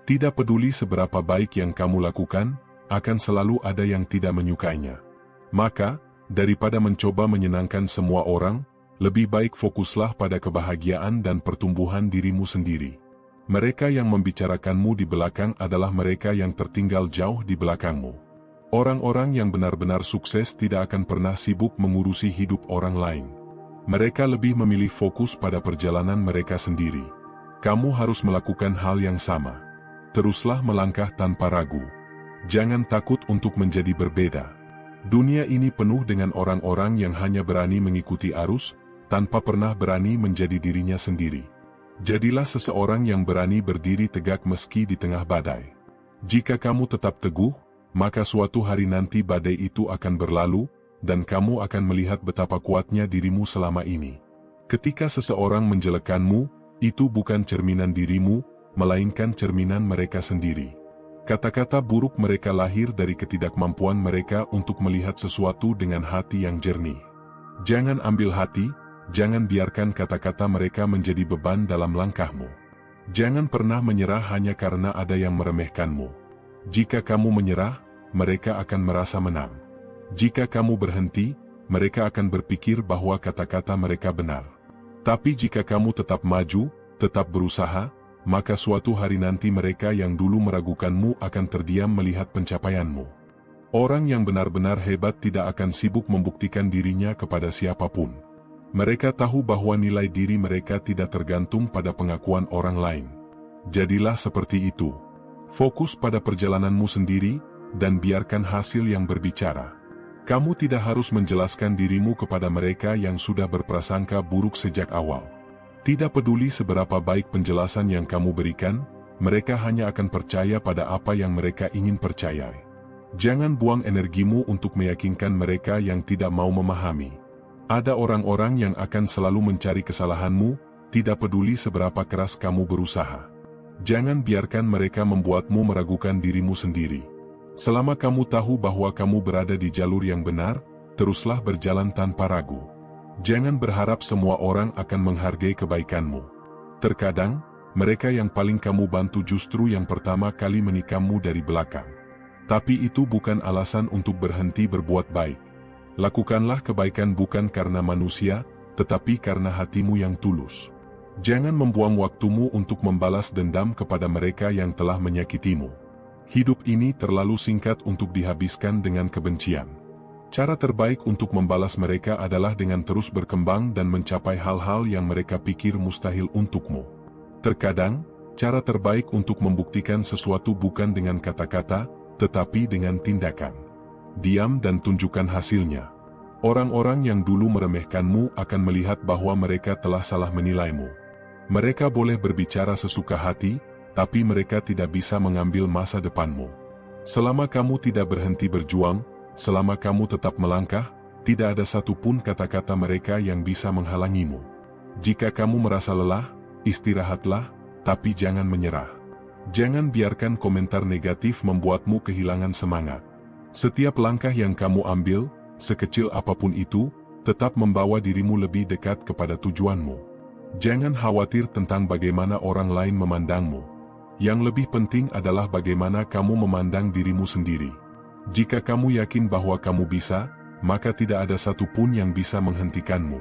Tidak peduli seberapa baik yang kamu lakukan, akan selalu ada yang tidak menyukainya. Maka, daripada mencoba menyenangkan semua orang, lebih baik fokuslah pada kebahagiaan dan pertumbuhan dirimu sendiri. Mereka yang membicarakanmu di belakang adalah mereka yang tertinggal jauh di belakangmu. Orang-orang yang benar-benar sukses tidak akan pernah sibuk mengurusi hidup orang lain. Mereka lebih memilih fokus pada perjalanan mereka sendiri. Kamu harus melakukan hal yang sama. Teruslah melangkah tanpa ragu. Jangan takut untuk menjadi berbeda. Dunia ini penuh dengan orang-orang yang hanya berani mengikuti arus, tanpa pernah berani menjadi dirinya sendiri. Jadilah seseorang yang berani berdiri tegak meski di tengah badai. Jika kamu tetap teguh, maka suatu hari nanti badai itu akan berlalu, dan kamu akan melihat betapa kuatnya dirimu selama ini. Ketika seseorang menjelekkanmu, itu bukan cerminan dirimu, melainkan cerminan mereka sendiri. Kata-kata buruk mereka lahir dari ketidakmampuan mereka untuk melihat sesuatu dengan hati yang jernih. Jangan ambil hati, jangan biarkan kata-kata mereka menjadi beban dalam langkahmu. Jangan pernah menyerah hanya karena ada yang meremehkanmu. Jika kamu menyerah, mereka akan merasa menang. Jika kamu berhenti, mereka akan berpikir bahwa kata-kata mereka benar. Tapi jika kamu tetap maju, tetap berusaha, maka suatu hari nanti mereka yang dulu meragukanmu akan terdiam melihat pencapaianmu. Orang yang benar-benar hebat tidak akan sibuk membuktikan dirinya kepada siapapun. Mereka tahu bahwa nilai diri mereka tidak tergantung pada pengakuan orang lain. Jadilah seperti itu. Fokus pada perjalananmu sendiri, dan biarkan hasil yang berbicara. Kamu tidak harus menjelaskan dirimu kepada mereka yang sudah berprasangka buruk sejak awal. Tidak peduli seberapa baik penjelasan yang kamu berikan, mereka hanya akan percaya pada apa yang mereka ingin percayai. Jangan buang energimu untuk meyakinkan mereka yang tidak mau memahami. Ada orang-orang yang akan selalu mencari kesalahanmu, tidak peduli seberapa keras kamu berusaha. Jangan biarkan mereka membuatmu meragukan dirimu sendiri. Selama kamu tahu bahwa kamu berada di jalur yang benar, teruslah berjalan tanpa ragu. Jangan berharap semua orang akan menghargai kebaikanmu. Terkadang, mereka yang paling kamu bantu justru yang pertama kali menikammu dari belakang. Tapi itu bukan alasan untuk berhenti berbuat baik. Lakukanlah kebaikan bukan karena manusia, tetapi karena hatimu yang tulus. Jangan membuang waktumu untuk membalas dendam kepada mereka yang telah menyakitimu. Hidup ini terlalu singkat untuk dihabiskan dengan kebencian. Cara terbaik untuk membalas mereka adalah dengan terus berkembang dan mencapai hal-hal yang mereka pikir mustahil untukmu. Terkadang, cara terbaik untuk membuktikan sesuatu bukan dengan kata-kata, tetapi dengan tindakan. Diam dan tunjukkan hasilnya. Orang-orang yang dulu meremehkanmu akan melihat bahwa mereka telah salah menilaimu. Mereka boleh berbicara sesuka hati, tapi mereka tidak bisa mengambil masa depanmu. Selama kamu tidak berhenti berjuang, selama kamu tetap melangkah, tidak ada satupun kata-kata mereka yang bisa menghalangimu. Jika kamu merasa lelah, istirahatlah, tapi jangan menyerah. Jangan biarkan komentar negatif membuatmu kehilangan semangat. Setiap langkah yang kamu ambil, sekecil apapun itu, tetap membawa dirimu lebih dekat kepada tujuanmu. Jangan khawatir tentang bagaimana orang lain memandangmu. Yang lebih penting adalah bagaimana kamu memandang dirimu sendiri. Jika kamu yakin bahwa kamu bisa, maka tidak ada satupun yang bisa menghentikanmu.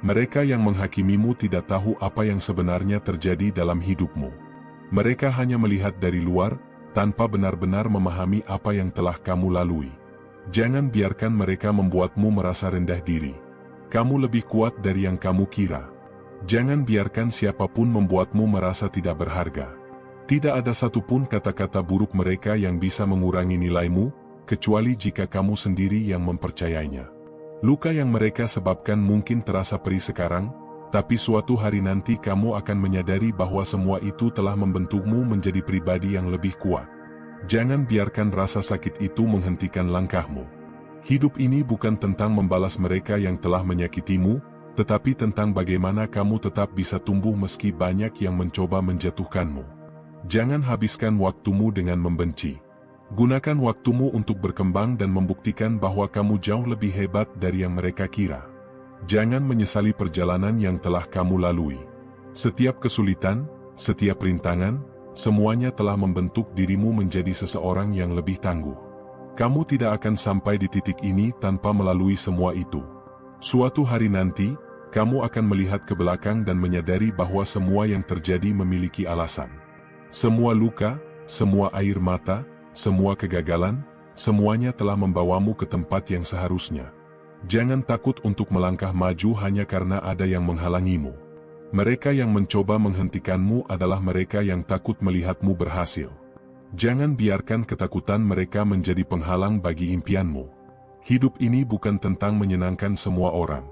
Mereka yang menghakimimu tidak tahu apa yang sebenarnya terjadi dalam hidupmu. Mereka hanya melihat dari luar, tanpa benar-benar memahami apa yang telah kamu lalui. Jangan biarkan mereka membuatmu merasa rendah diri. Kamu lebih kuat dari yang kamu kira. Jangan biarkan siapapun membuatmu merasa tidak berharga. Tidak ada satupun kata-kata buruk mereka yang bisa mengurangi nilaimu, kecuali jika kamu sendiri yang mempercayainya. Luka yang mereka sebabkan mungkin terasa perih sekarang, Tapi suatu hari nanti kamu akan menyadari bahwa semua itu telah membentukmu menjadi pribadi yang lebih kuat. Jangan biarkan rasa sakit itu menghentikan langkahmu. Hidup ini bukan tentang membalas mereka yang telah menyakitimu, tetapi tentang bagaimana kamu tetap bisa tumbuh meski banyak yang mencoba menjatuhkanmu. Jangan habiskan waktumu dengan membenci. Gunakan waktumu untuk berkembang dan membuktikan bahwa kamu jauh lebih hebat dari yang mereka kira. Jangan menyesali perjalanan yang telah kamu lalui. Setiap kesulitan, setiap rintangan, semuanya telah membentuk dirimu menjadi seseorang yang lebih tangguh. Kamu tidak akan sampai di titik ini tanpa melalui semua itu. Suatu hari nanti, kamu akan melihat ke belakang dan menyadari bahwa semua yang terjadi memiliki alasan. Semua luka, semua air mata, semua kegagalan, semuanya telah membawamu ke tempat yang seharusnya. Jangan takut untuk melangkah maju hanya karena ada yang menghalangimu. Mereka yang mencoba menghentikanmu adalah mereka yang takut melihatmu berhasil. Jangan biarkan ketakutan mereka menjadi penghalang bagi impianmu. Hidup ini bukan tentang menyenangkan semua orang.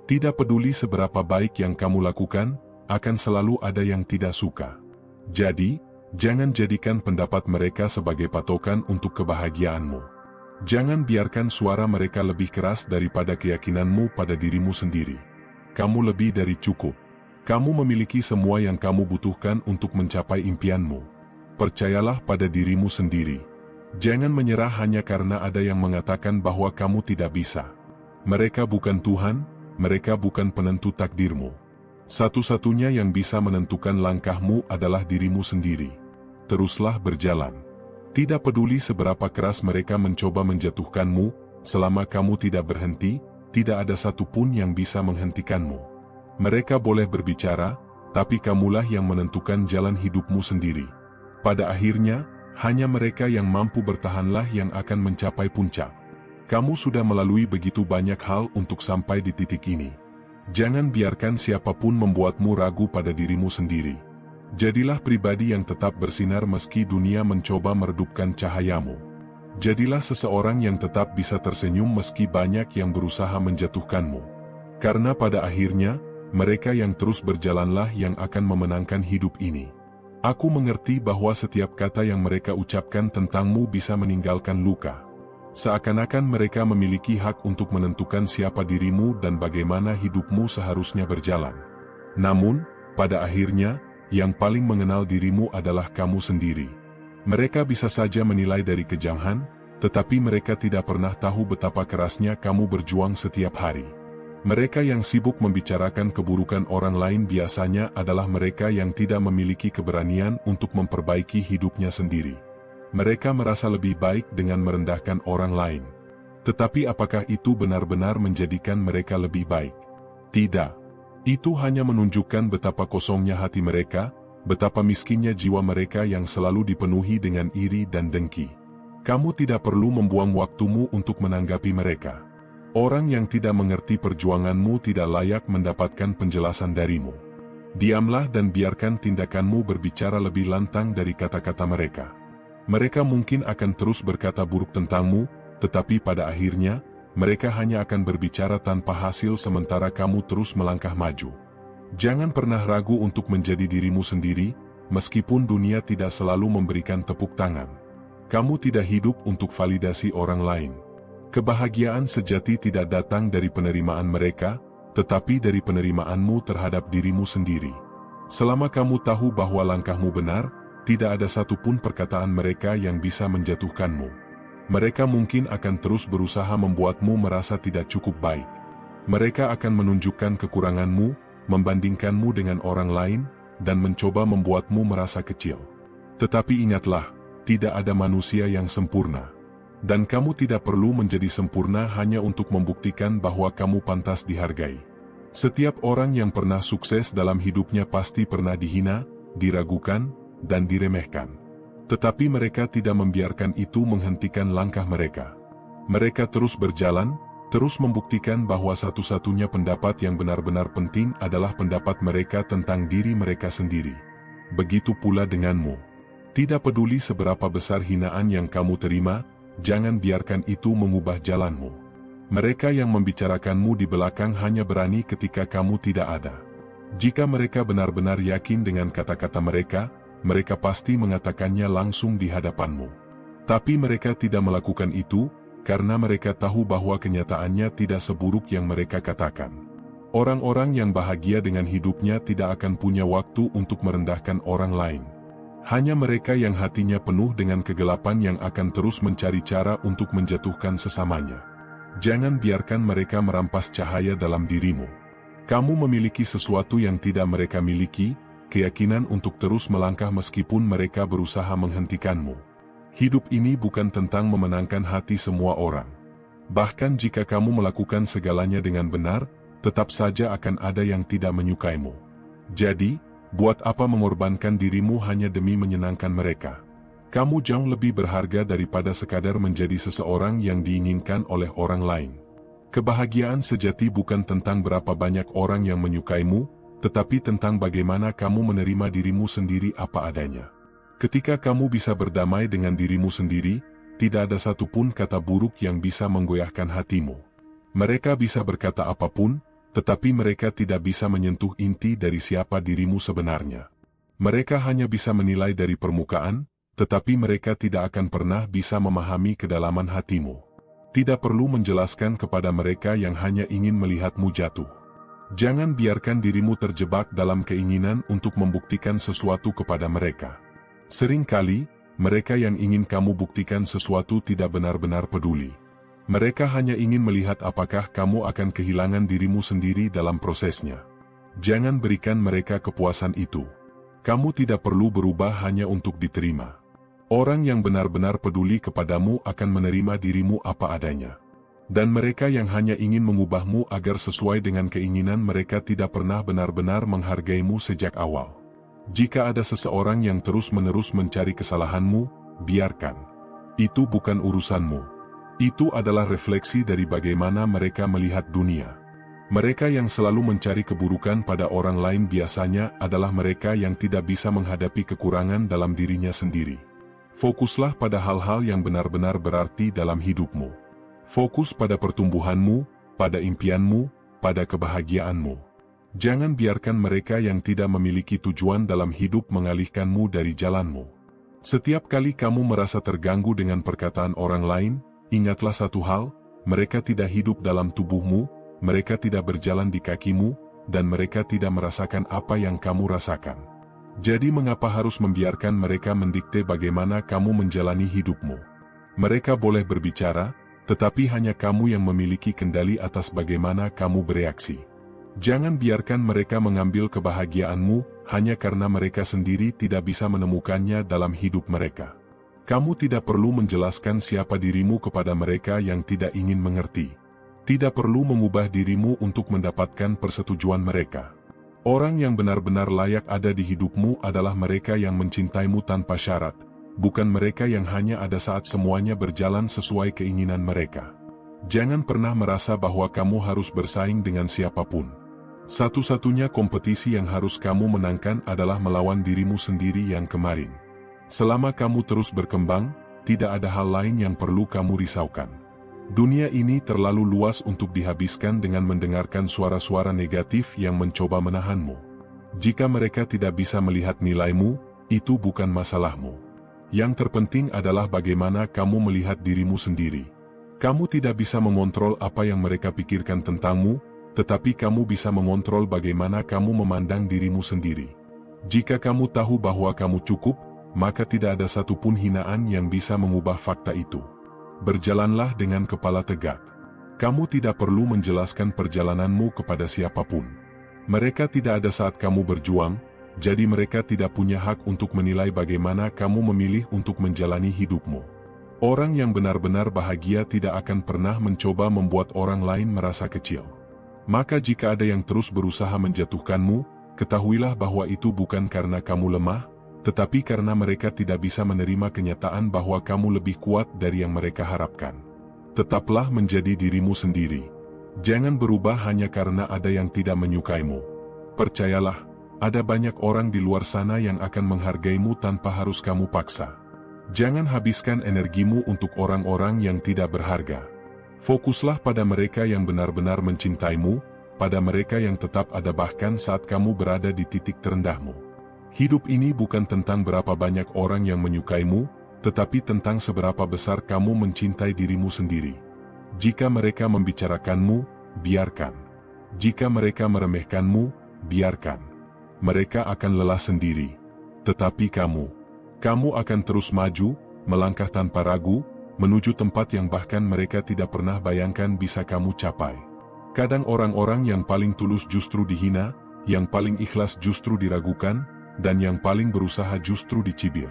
Tidak peduli seberapa baik yang kamu lakukan, akan selalu ada yang tidak suka. Jadi, jangan jadikan pendapat mereka sebagai patokan untuk kebahagiaanmu. Jangan biarkan suara mereka lebih keras daripada keyakinanmu pada dirimu sendiri. Kamu lebih dari cukup. Kamu memiliki semua yang kamu butuhkan untuk mencapai impianmu. Percayalah pada dirimu sendiri. Jangan menyerah hanya karena ada yang mengatakan bahwa kamu tidak bisa. Mereka bukan Tuhan, mereka bukan penentu takdirmu. Satu-satunya yang bisa menentukan langkahmu adalah dirimu sendiri. Teruslah berjalan. Tidak peduli seberapa keras mereka mencoba menjatuhkanmu, selama kamu tidak berhenti, tidak ada satupun yang bisa menghentikanmu. Mereka boleh berbicara, tapi kamulah yang menentukan jalan hidupmu sendiri. Pada akhirnya, hanya mereka yang mampu bertahanlah yang akan mencapai puncak. Kamu sudah melalui begitu banyak hal untuk sampai di titik ini. Jangan biarkan siapapun membuatmu ragu pada dirimu sendiri. Jadilah pribadi yang tetap bersinar meski dunia mencoba meredupkan cahayamu. Jadilah seseorang yang tetap bisa tersenyum meski banyak yang berusaha menjatuhkanmu. Karena pada akhirnya, mereka yang terus berjalanlah yang akan memenangkan hidup ini. Aku mengerti bahwa setiap kata yang mereka ucapkan tentangmu bisa meninggalkan luka. Seakan-akan mereka memiliki hak untuk menentukan siapa dirimu dan bagaimana hidupmu seharusnya berjalan. Namun, pada akhirnya, yang paling mengenal dirimu adalah kamu sendiri. Mereka bisa saja menilai dari kejauhan, tetapi mereka tidak pernah tahu betapa kerasnya kamu berjuang setiap hari. Mereka yang sibuk membicarakan keburukan orang lain biasanya adalah mereka yang tidak memiliki keberanian untuk memperbaiki hidupnya sendiri. Mereka merasa lebih baik dengan merendahkan orang lain. Tetapi apakah itu benar-benar menjadikan mereka lebih baik? Tidak. Itu hanya menunjukkan betapa kosongnya hati mereka, betapa miskinnya jiwa mereka yang selalu dipenuhi dengan iri dan dengki. Kamu tidak perlu membuang waktumu untuk menanggapi mereka. Orang yang tidak mengerti perjuanganmu tidak layak mendapatkan penjelasan darimu. Diamlah dan biarkan tindakanmu berbicara lebih lantang dari kata-kata mereka. Mereka mungkin akan terus berkata buruk tentangmu, tetapi pada akhirnya, mereka hanya akan berbicara tanpa hasil sementara kamu terus melangkah maju. Jangan pernah ragu untuk menjadi dirimu sendiri, meskipun dunia tidak selalu memberikan tepuk tangan. Kamu tidak hidup untuk validasi orang lain. Kebahagiaan sejati tidak datang dari penerimaan mereka, tetapi dari penerimaanmu terhadap dirimu sendiri. Selama kamu tahu bahwa langkahmu benar, tidak ada satupun perkataan mereka yang bisa menjatuhkanmu. Mereka mungkin akan terus berusaha membuatmu merasa tidak cukup baik. Mereka akan menunjukkan kekuranganmu, membandingkanmu dengan orang lain, dan mencoba membuatmu merasa kecil. Tetapi ingatlah, tidak ada manusia yang sempurna. Dan kamu tidak perlu menjadi sempurna hanya untuk membuktikan bahwa kamu pantas dihargai. Setiap orang yang pernah sukses dalam hidupnya pasti pernah dihina, diragukan, dan diremehkan. Tetapi mereka tidak membiarkan itu menghentikan langkah mereka. Mereka terus berjalan, terus membuktikan bahwa satu-satunya pendapat yang benar-benar penting adalah pendapat mereka tentang diri mereka sendiri. Begitu pula denganmu. Tidak peduli seberapa besar hinaan yang kamu terima, jangan biarkan itu mengubah jalanmu. Mereka yang membicarakanmu di belakang hanya berani ketika kamu tidak ada. Jika mereka benar-benar yakin dengan kata-kata mereka, mereka pasti mengatakannya langsung di hadapanmu. Tapi mereka tidak melakukan itu, karena mereka tahu bahwa kenyataannya tidak seburuk yang mereka katakan. Orang-orang yang bahagia dengan hidupnya tidak akan punya waktu untuk merendahkan orang lain. Hanya mereka yang hatinya penuh dengan kegelapan yang akan terus mencari cara untuk menjatuhkan sesamanya. Jangan biarkan mereka merampas cahaya dalam dirimu. Kamu memiliki sesuatu yang tidak mereka miliki, keyakinan untuk terus melangkah meskipun mereka berusaha menghentikanmu. Hidup ini bukan tentang memenangkan hati semua orang. Bahkan jika kamu melakukan segalanya dengan benar, tetap saja akan ada yang tidak menyukaimu. Jadi, buat apa mengorbankan dirimu hanya demi menyenangkan mereka? Kamu jauh lebih berharga daripada sekadar menjadi seseorang yang diinginkan oleh orang lain. Kebahagiaan sejati bukan tentang berapa banyak orang yang menyukaimu, tetapi tentang bagaimana kamu menerima dirimu sendiri apa adanya. Ketika kamu bisa berdamai dengan dirimu sendiri, tidak ada satupun kata buruk yang bisa menggoyahkan hatimu. Mereka bisa berkata apapun, tetapi mereka tidak bisa menyentuh inti dari siapa dirimu sebenarnya. Mereka hanya bisa menilai dari permukaan, tetapi mereka tidak akan pernah bisa memahami kedalaman hatimu. Tidak perlu menjelaskan kepada mereka yang hanya ingin melihatmu jatuh. Jangan biarkan dirimu terjebak dalam keinginan untuk membuktikan sesuatu kepada mereka. Seringkali, mereka yang ingin kamu buktikan sesuatu tidak benar-benar peduli. Mereka hanya ingin melihat apakah kamu akan kehilangan dirimu sendiri dalam prosesnya. Jangan berikan mereka kepuasan itu. Kamu tidak perlu berubah hanya untuk diterima. Orang yang benar-benar peduli kepadamu akan menerima dirimu apa adanya. Dan mereka yang hanya ingin mengubahmu agar sesuai dengan keinginan mereka tidak pernah benar-benar menghargaimu sejak awal. Jika ada seseorang yang terus-menerus mencari kesalahanmu, biarkan. Itu bukan urusanmu. Itu adalah refleksi dari bagaimana mereka melihat dunia. Mereka yang selalu mencari keburukan pada orang lain biasanya adalah mereka yang tidak bisa menghadapi kekurangan dalam dirinya sendiri. Fokuslah pada hal-hal yang benar-benar berarti dalam hidupmu. Fokus pada pertumbuhanmu, pada impianmu, pada kebahagiaanmu. Jangan biarkan mereka yang tidak memiliki tujuan dalam hidup mengalihkanmu dari jalanmu. Setiap kali kamu merasa terganggu dengan perkataan orang lain, ingatlah satu hal, mereka tidak hidup dalam tubuhmu, mereka tidak berjalan di kakimu, dan mereka tidak merasakan apa yang kamu rasakan. Jadi mengapa harus membiarkan mereka mendikte bagaimana kamu menjalani hidupmu? Mereka boleh berbicara, tetapi hanya kamu yang memiliki kendali atas bagaimana kamu bereaksi. Jangan biarkan mereka mengambil kebahagiaanmu, hanya karena mereka sendiri tidak bisa menemukannya dalam hidup mereka. Kamu tidak perlu menjelaskan siapa dirimu kepada mereka yang tidak ingin mengerti. Tidak perlu mengubah dirimu untuk mendapatkan persetujuan mereka. Orang yang benar-benar layak ada di hidupmu adalah mereka yang mencintaimu tanpa syarat, bukan mereka yang hanya ada saat semuanya berjalan sesuai keinginan mereka. Jangan pernah merasa bahwa kamu harus bersaing dengan siapapun. Satu-satunya kompetisi yang harus kamu menangkan adalah melawan dirimu sendiri yang kemarin. Selama kamu terus berkembang, tidak ada hal lain yang perlu kamu risaukan. Dunia ini terlalu luas untuk dihabiskan dengan mendengarkan suara-suara negatif yang mencoba menahanmu. Jika mereka tidak bisa melihat nilaimu, itu bukan masalahmu. Yang terpenting adalah bagaimana kamu melihat dirimu sendiri. Kamu tidak bisa mengontrol apa yang mereka pikirkan tentangmu, tetapi kamu bisa mengontrol bagaimana kamu memandang dirimu sendiri. Jika kamu tahu bahwa kamu cukup, maka tidak ada satupun hinaan yang bisa mengubah fakta itu. Berjalanlah dengan kepala tegak. Kamu tidak perlu menjelaskan perjalananmu kepada siapapun. Mereka tidak ada saat kamu berjuang, jadi mereka tidak punya hak untuk menilai bagaimana kamu memilih untuk menjalani hidupmu. Orang yang benar-benar bahagia tidak akan pernah mencoba membuat orang lain merasa kecil. Maka jika ada yang terus berusaha menjatuhkanmu, ketahuilah bahwa itu bukan karena kamu lemah, tetapi karena mereka tidak bisa menerima kenyataan bahwa kamu lebih kuat dari yang mereka harapkan. Tetaplah menjadi dirimu sendiri. Jangan berubah hanya karena ada yang tidak menyukaimu. Percayalah, ada banyak orang di luar sana yang akan menghargaimu tanpa harus kamu paksa. Jangan habiskan energimu untuk orang-orang yang tidak berharga. Fokuslah pada mereka yang benar-benar mencintaimu, pada mereka yang tetap ada bahkan saat kamu berada di titik terendahmu. Hidup ini bukan tentang berapa banyak orang yang menyukaimu, tetapi tentang seberapa besar kamu mencintai dirimu sendiri. Jika mereka membicarakanmu, biarkan. Jika mereka meremehkanmu, biarkan. Mereka akan lelah sendiri. Tetapi kamu akan terus maju, melangkah tanpa ragu, menuju tempat yang bahkan mereka tidak pernah bayangkan bisa kamu capai. Kadang orang-orang yang paling tulus justru dihina, yang paling ikhlas justru diragukan, dan yang paling berusaha justru dicibir.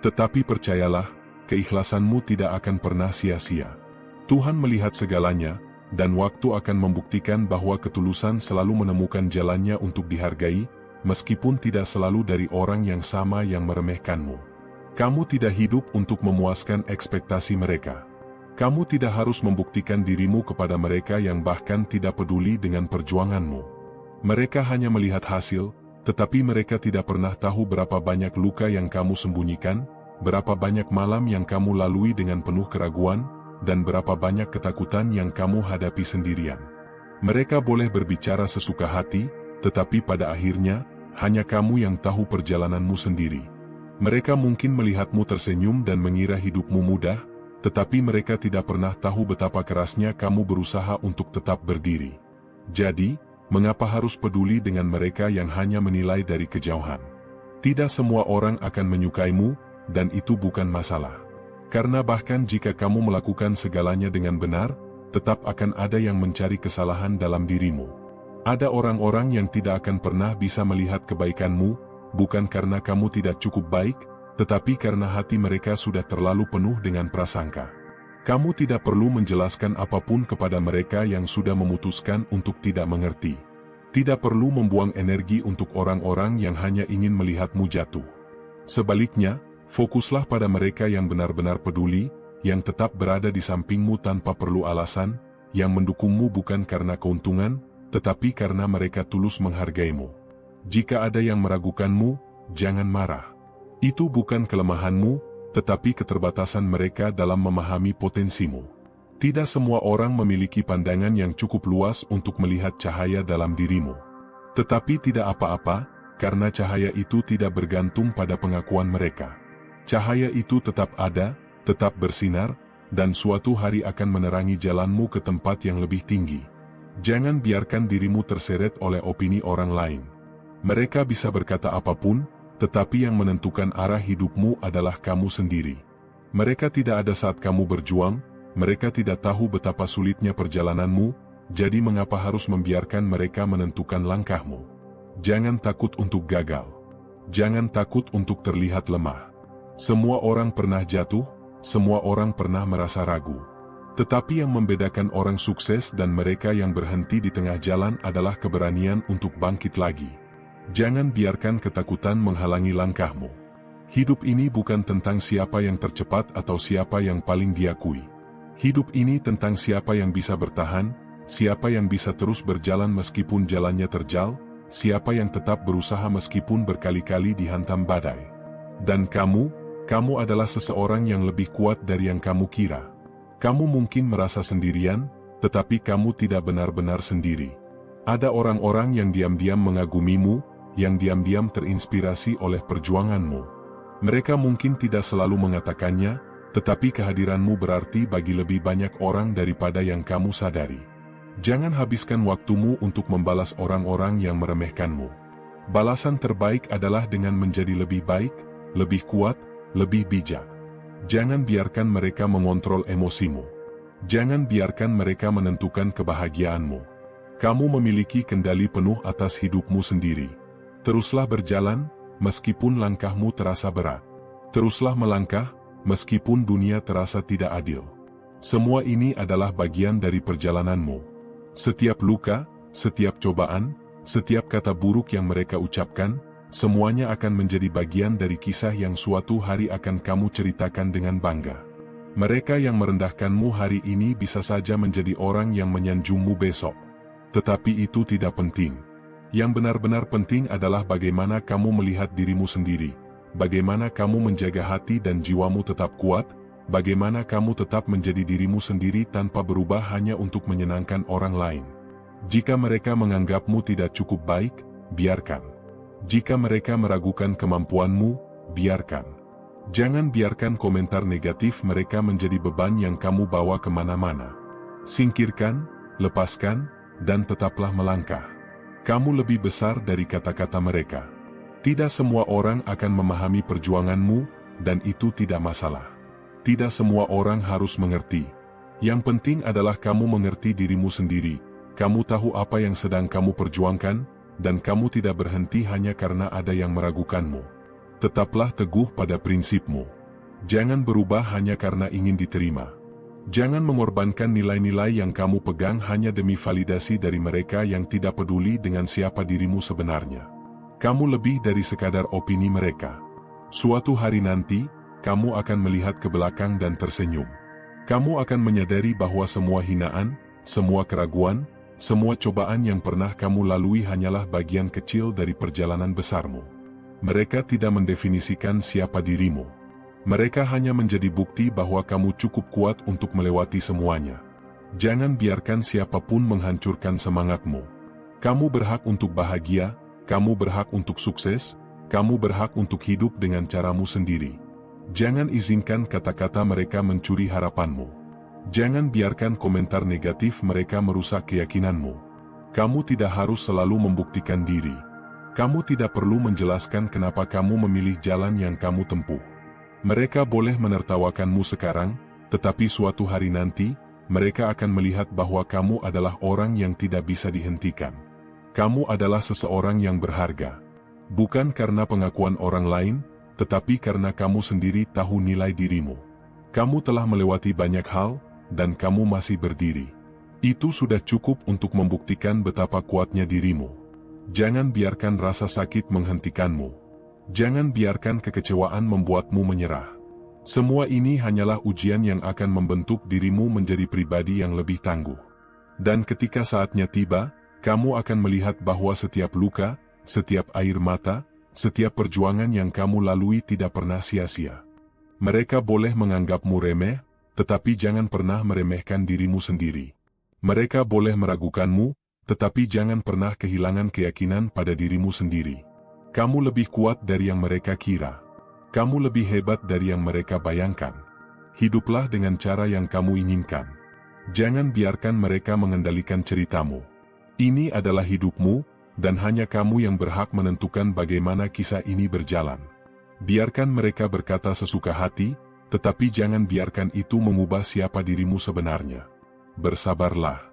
Tetapi percayalah, keikhlasanmu tidak akan pernah sia-sia. Tuhan melihat segalanya, dan waktu akan membuktikan bahwa ketulusan selalu menemukan jalannya untuk dihargai, meskipun tidak selalu dari orang yang sama yang meremehkanmu. Kamu tidak hidup untuk memuaskan ekspektasi mereka. Kamu tidak harus membuktikan dirimu kepada mereka yang bahkan tidak peduli dengan perjuanganmu. Mereka hanya melihat hasil, tetapi mereka tidak pernah tahu berapa banyak luka yang kamu sembunyikan, berapa banyak malam yang kamu lalui dengan penuh keraguan, dan berapa banyak ketakutan yang kamu hadapi sendirian. Mereka boleh berbicara sesuka hati, tetapi pada akhirnya, hanya kamu yang tahu perjalananmu sendiri. Mereka mungkin melihatmu tersenyum dan mengira hidupmu mudah, tetapi mereka tidak pernah tahu betapa kerasnya kamu berusaha untuk tetap berdiri. Jadi, mengapa harus peduli dengan mereka yang hanya menilai dari kejauhan? Tidak semua orang akan menyukaimu, dan itu bukan masalah. Karena bahkan jika kamu melakukan segalanya dengan benar, tetap akan ada yang mencari kesalahan dalam dirimu. Ada orang-orang yang tidak akan pernah bisa melihat kebaikanmu, bukan karena kamu tidak cukup baik, tetapi karena hati mereka sudah terlalu penuh dengan prasangka. Kamu tidak perlu menjelaskan apapun kepada mereka yang sudah memutuskan untuk tidak mengerti. Tidak perlu membuang energi untuk orang-orang yang hanya ingin melihatmu jatuh. Sebaliknya, fokuslah pada mereka yang benar-benar peduli, yang tetap berada di sampingmu tanpa perlu alasan, yang mendukungmu bukan karena keuntungan, tetapi karena mereka tulus menghargaimu. Jika ada yang meragukanmu, jangan marah. Itu bukan kelemahanmu, tetapi keterbatasan mereka dalam memahami potensimu. Tidak semua orang memiliki pandangan yang cukup luas untuk melihat cahaya dalam dirimu. Tetapi tidak apa-apa, karena cahaya itu tidak bergantung pada pengakuan mereka. Cahaya itu tetap ada, tetap bersinar, dan suatu hari akan menerangi jalanmu ke tempat yang lebih tinggi. Jangan biarkan dirimu terseret oleh opini orang lain. Mereka bisa berkata apapun, tetapi yang menentukan arah hidupmu adalah kamu sendiri. Mereka tidak ada saat kamu berjuang, mereka tidak tahu betapa sulitnya perjalananmu, jadi mengapa harus membiarkan mereka menentukan langkahmu? Jangan takut untuk gagal. Jangan takut untuk terlihat lemah. Semua orang pernah jatuh, semua orang pernah merasa ragu. Tetapi yang membedakan orang sukses dan mereka yang berhenti di tengah jalan adalah keberanian untuk bangkit lagi. Jangan biarkan ketakutan menghalangi langkahmu. Hidup ini bukan tentang siapa yang tercepat atau siapa yang paling diakui. Hidup ini tentang siapa yang bisa bertahan, siapa yang bisa terus berjalan meskipun jalannya terjal, siapa yang tetap berusaha meskipun berkali-kali dihantam badai. Dan kamu adalah seseorang yang lebih kuat dari yang kamu kira. Kamu mungkin merasa sendirian, tetapi kamu tidak benar-benar sendiri. Ada orang-orang yang diam-diam mengagumimu, yang diam-diam terinspirasi oleh perjuanganmu. Mereka mungkin tidak selalu mengatakannya, tetapi kehadiranmu berarti bagi lebih banyak orang daripada yang kamu sadari. Jangan habiskan waktumu untuk membalas orang-orang yang meremehkanmu. Balasan terbaik adalah dengan menjadi lebih baik, lebih kuat, lebih bijak. Jangan biarkan mereka mengontrol emosimu. Jangan biarkan mereka menentukan kebahagiaanmu. Kamu memiliki kendali penuh atas hidupmu sendiri. Teruslah berjalan, meskipun langkahmu terasa berat. Teruslah melangkah, meskipun dunia terasa tidak adil. Semua ini adalah bagian dari perjalananmu. Setiap luka, setiap cobaan, setiap kata buruk yang mereka ucapkan, semuanya akan menjadi bagian dari kisah yang suatu hari akan kamu ceritakan dengan bangga. Mereka yang merendahkanmu hari ini bisa saja menjadi orang yang menyanjungmu besok. Tetapi itu tidak penting. Yang benar-benar penting adalah bagaimana kamu melihat dirimu sendiri, bagaimana kamu menjaga hati dan jiwamu tetap kuat, bagaimana kamu tetap menjadi dirimu sendiri tanpa berubah hanya untuk menyenangkan orang lain. Jika mereka menganggapmu tidak cukup baik, biarkan. Jika mereka meragukan kemampuanmu, biarkan. Jangan biarkan komentar negatif mereka menjadi beban yang kamu bawa kemana-mana. Singkirkan, lepaskan, dan tetaplah melangkah. Kamu lebih besar dari kata-kata mereka. Tidak semua orang akan memahami perjuanganmu, dan itu tidak masalah. Tidak semua orang harus mengerti. Yang penting adalah kamu mengerti dirimu sendiri, kamu tahu apa yang sedang kamu perjuangkan, dan kamu tidak berhenti hanya karena ada yang meragukanmu. Tetaplah teguh pada prinsipmu. Jangan berubah hanya karena ingin diterima. Jangan mengorbankan nilai-nilai yang kamu pegang hanya demi validasi dari mereka yang tidak peduli dengan siapa dirimu sebenarnya. Kamu lebih dari sekadar opini mereka. Suatu hari nanti, kamu akan melihat ke belakang dan tersenyum. Kamu akan menyadari bahwa semua hinaan, semua keraguan, semua cobaan yang pernah kamu lalui hanyalah bagian kecil dari perjalanan besarmu. Mereka tidak mendefinisikan siapa dirimu. Mereka hanya menjadi bukti bahwa kamu cukup kuat untuk melewati semuanya. Jangan biarkan siapapun menghancurkan semangatmu. Kamu berhak untuk bahagia, kamu berhak untuk sukses, kamu berhak untuk hidup dengan caramu sendiri. Jangan izinkan kata-kata mereka mencuri harapanmu. Jangan biarkan komentar negatif mereka merusak keyakinanmu. Kamu tidak harus selalu membuktikan diri. Kamu tidak perlu menjelaskan kenapa kamu memilih jalan yang kamu tempuh. Mereka boleh menertawakanmu sekarang, tetapi suatu hari nanti, mereka akan melihat bahwa kamu adalah orang yang tidak bisa dihentikan. Kamu adalah seseorang yang berharga. Bukan karena pengakuan orang lain, tetapi karena kamu sendiri tahu nilai dirimu. Kamu telah melewati banyak hal, dan kamu masih berdiri. Itu sudah cukup untuk membuktikan betapa kuatnya dirimu. Jangan biarkan rasa sakit menghentikanmu. Jangan biarkan kekecewaan membuatmu menyerah. Semua ini hanyalah ujian yang akan membentuk dirimu menjadi pribadi yang lebih tangguh. Dan ketika saatnya tiba, kamu akan melihat bahwa setiap luka, setiap air mata, setiap perjuangan yang kamu lalui tidak pernah sia-sia. Mereka boleh menganggapmu remeh, tetapi jangan pernah meremehkan dirimu sendiri. Mereka boleh meragukanmu, tetapi jangan pernah kehilangan keyakinan pada dirimu sendiri. Kamu lebih kuat dari yang mereka kira. Kamu lebih hebat dari yang mereka bayangkan. Hiduplah dengan cara yang kamu inginkan. Jangan biarkan mereka mengendalikan ceritamu. Ini adalah hidupmu, dan hanya kamu yang berhak menentukan bagaimana kisah ini berjalan. Biarkan mereka berkata sesuka hati, tetapi jangan biarkan itu mengubah siapa dirimu sebenarnya. Bersabarlah.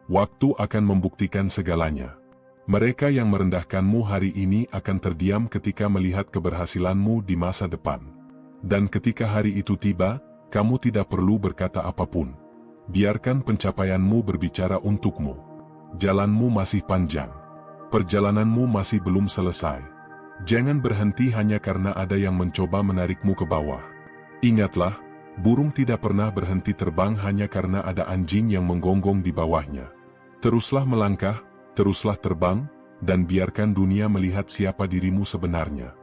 Waktu akan membuktikan segalanya. Mereka yang merendahkanmu hari ini akan terdiam ketika melihat keberhasilanmu di masa depan. Dan ketika hari itu tiba, kamu tidak perlu berkata apapun. Biarkan pencapaianmu berbicara untukmu. Jalanmu masih panjang. Perjalananmu masih belum selesai. Jangan berhenti hanya karena ada yang mencoba menarikmu ke bawah. Ingatlah, burung tidak pernah berhenti terbang hanya karena ada anjing yang menggonggong di bawahnya. Teruslah melangkah, teruslah terbang, dan biarkan dunia melihat siapa dirimu sebenarnya.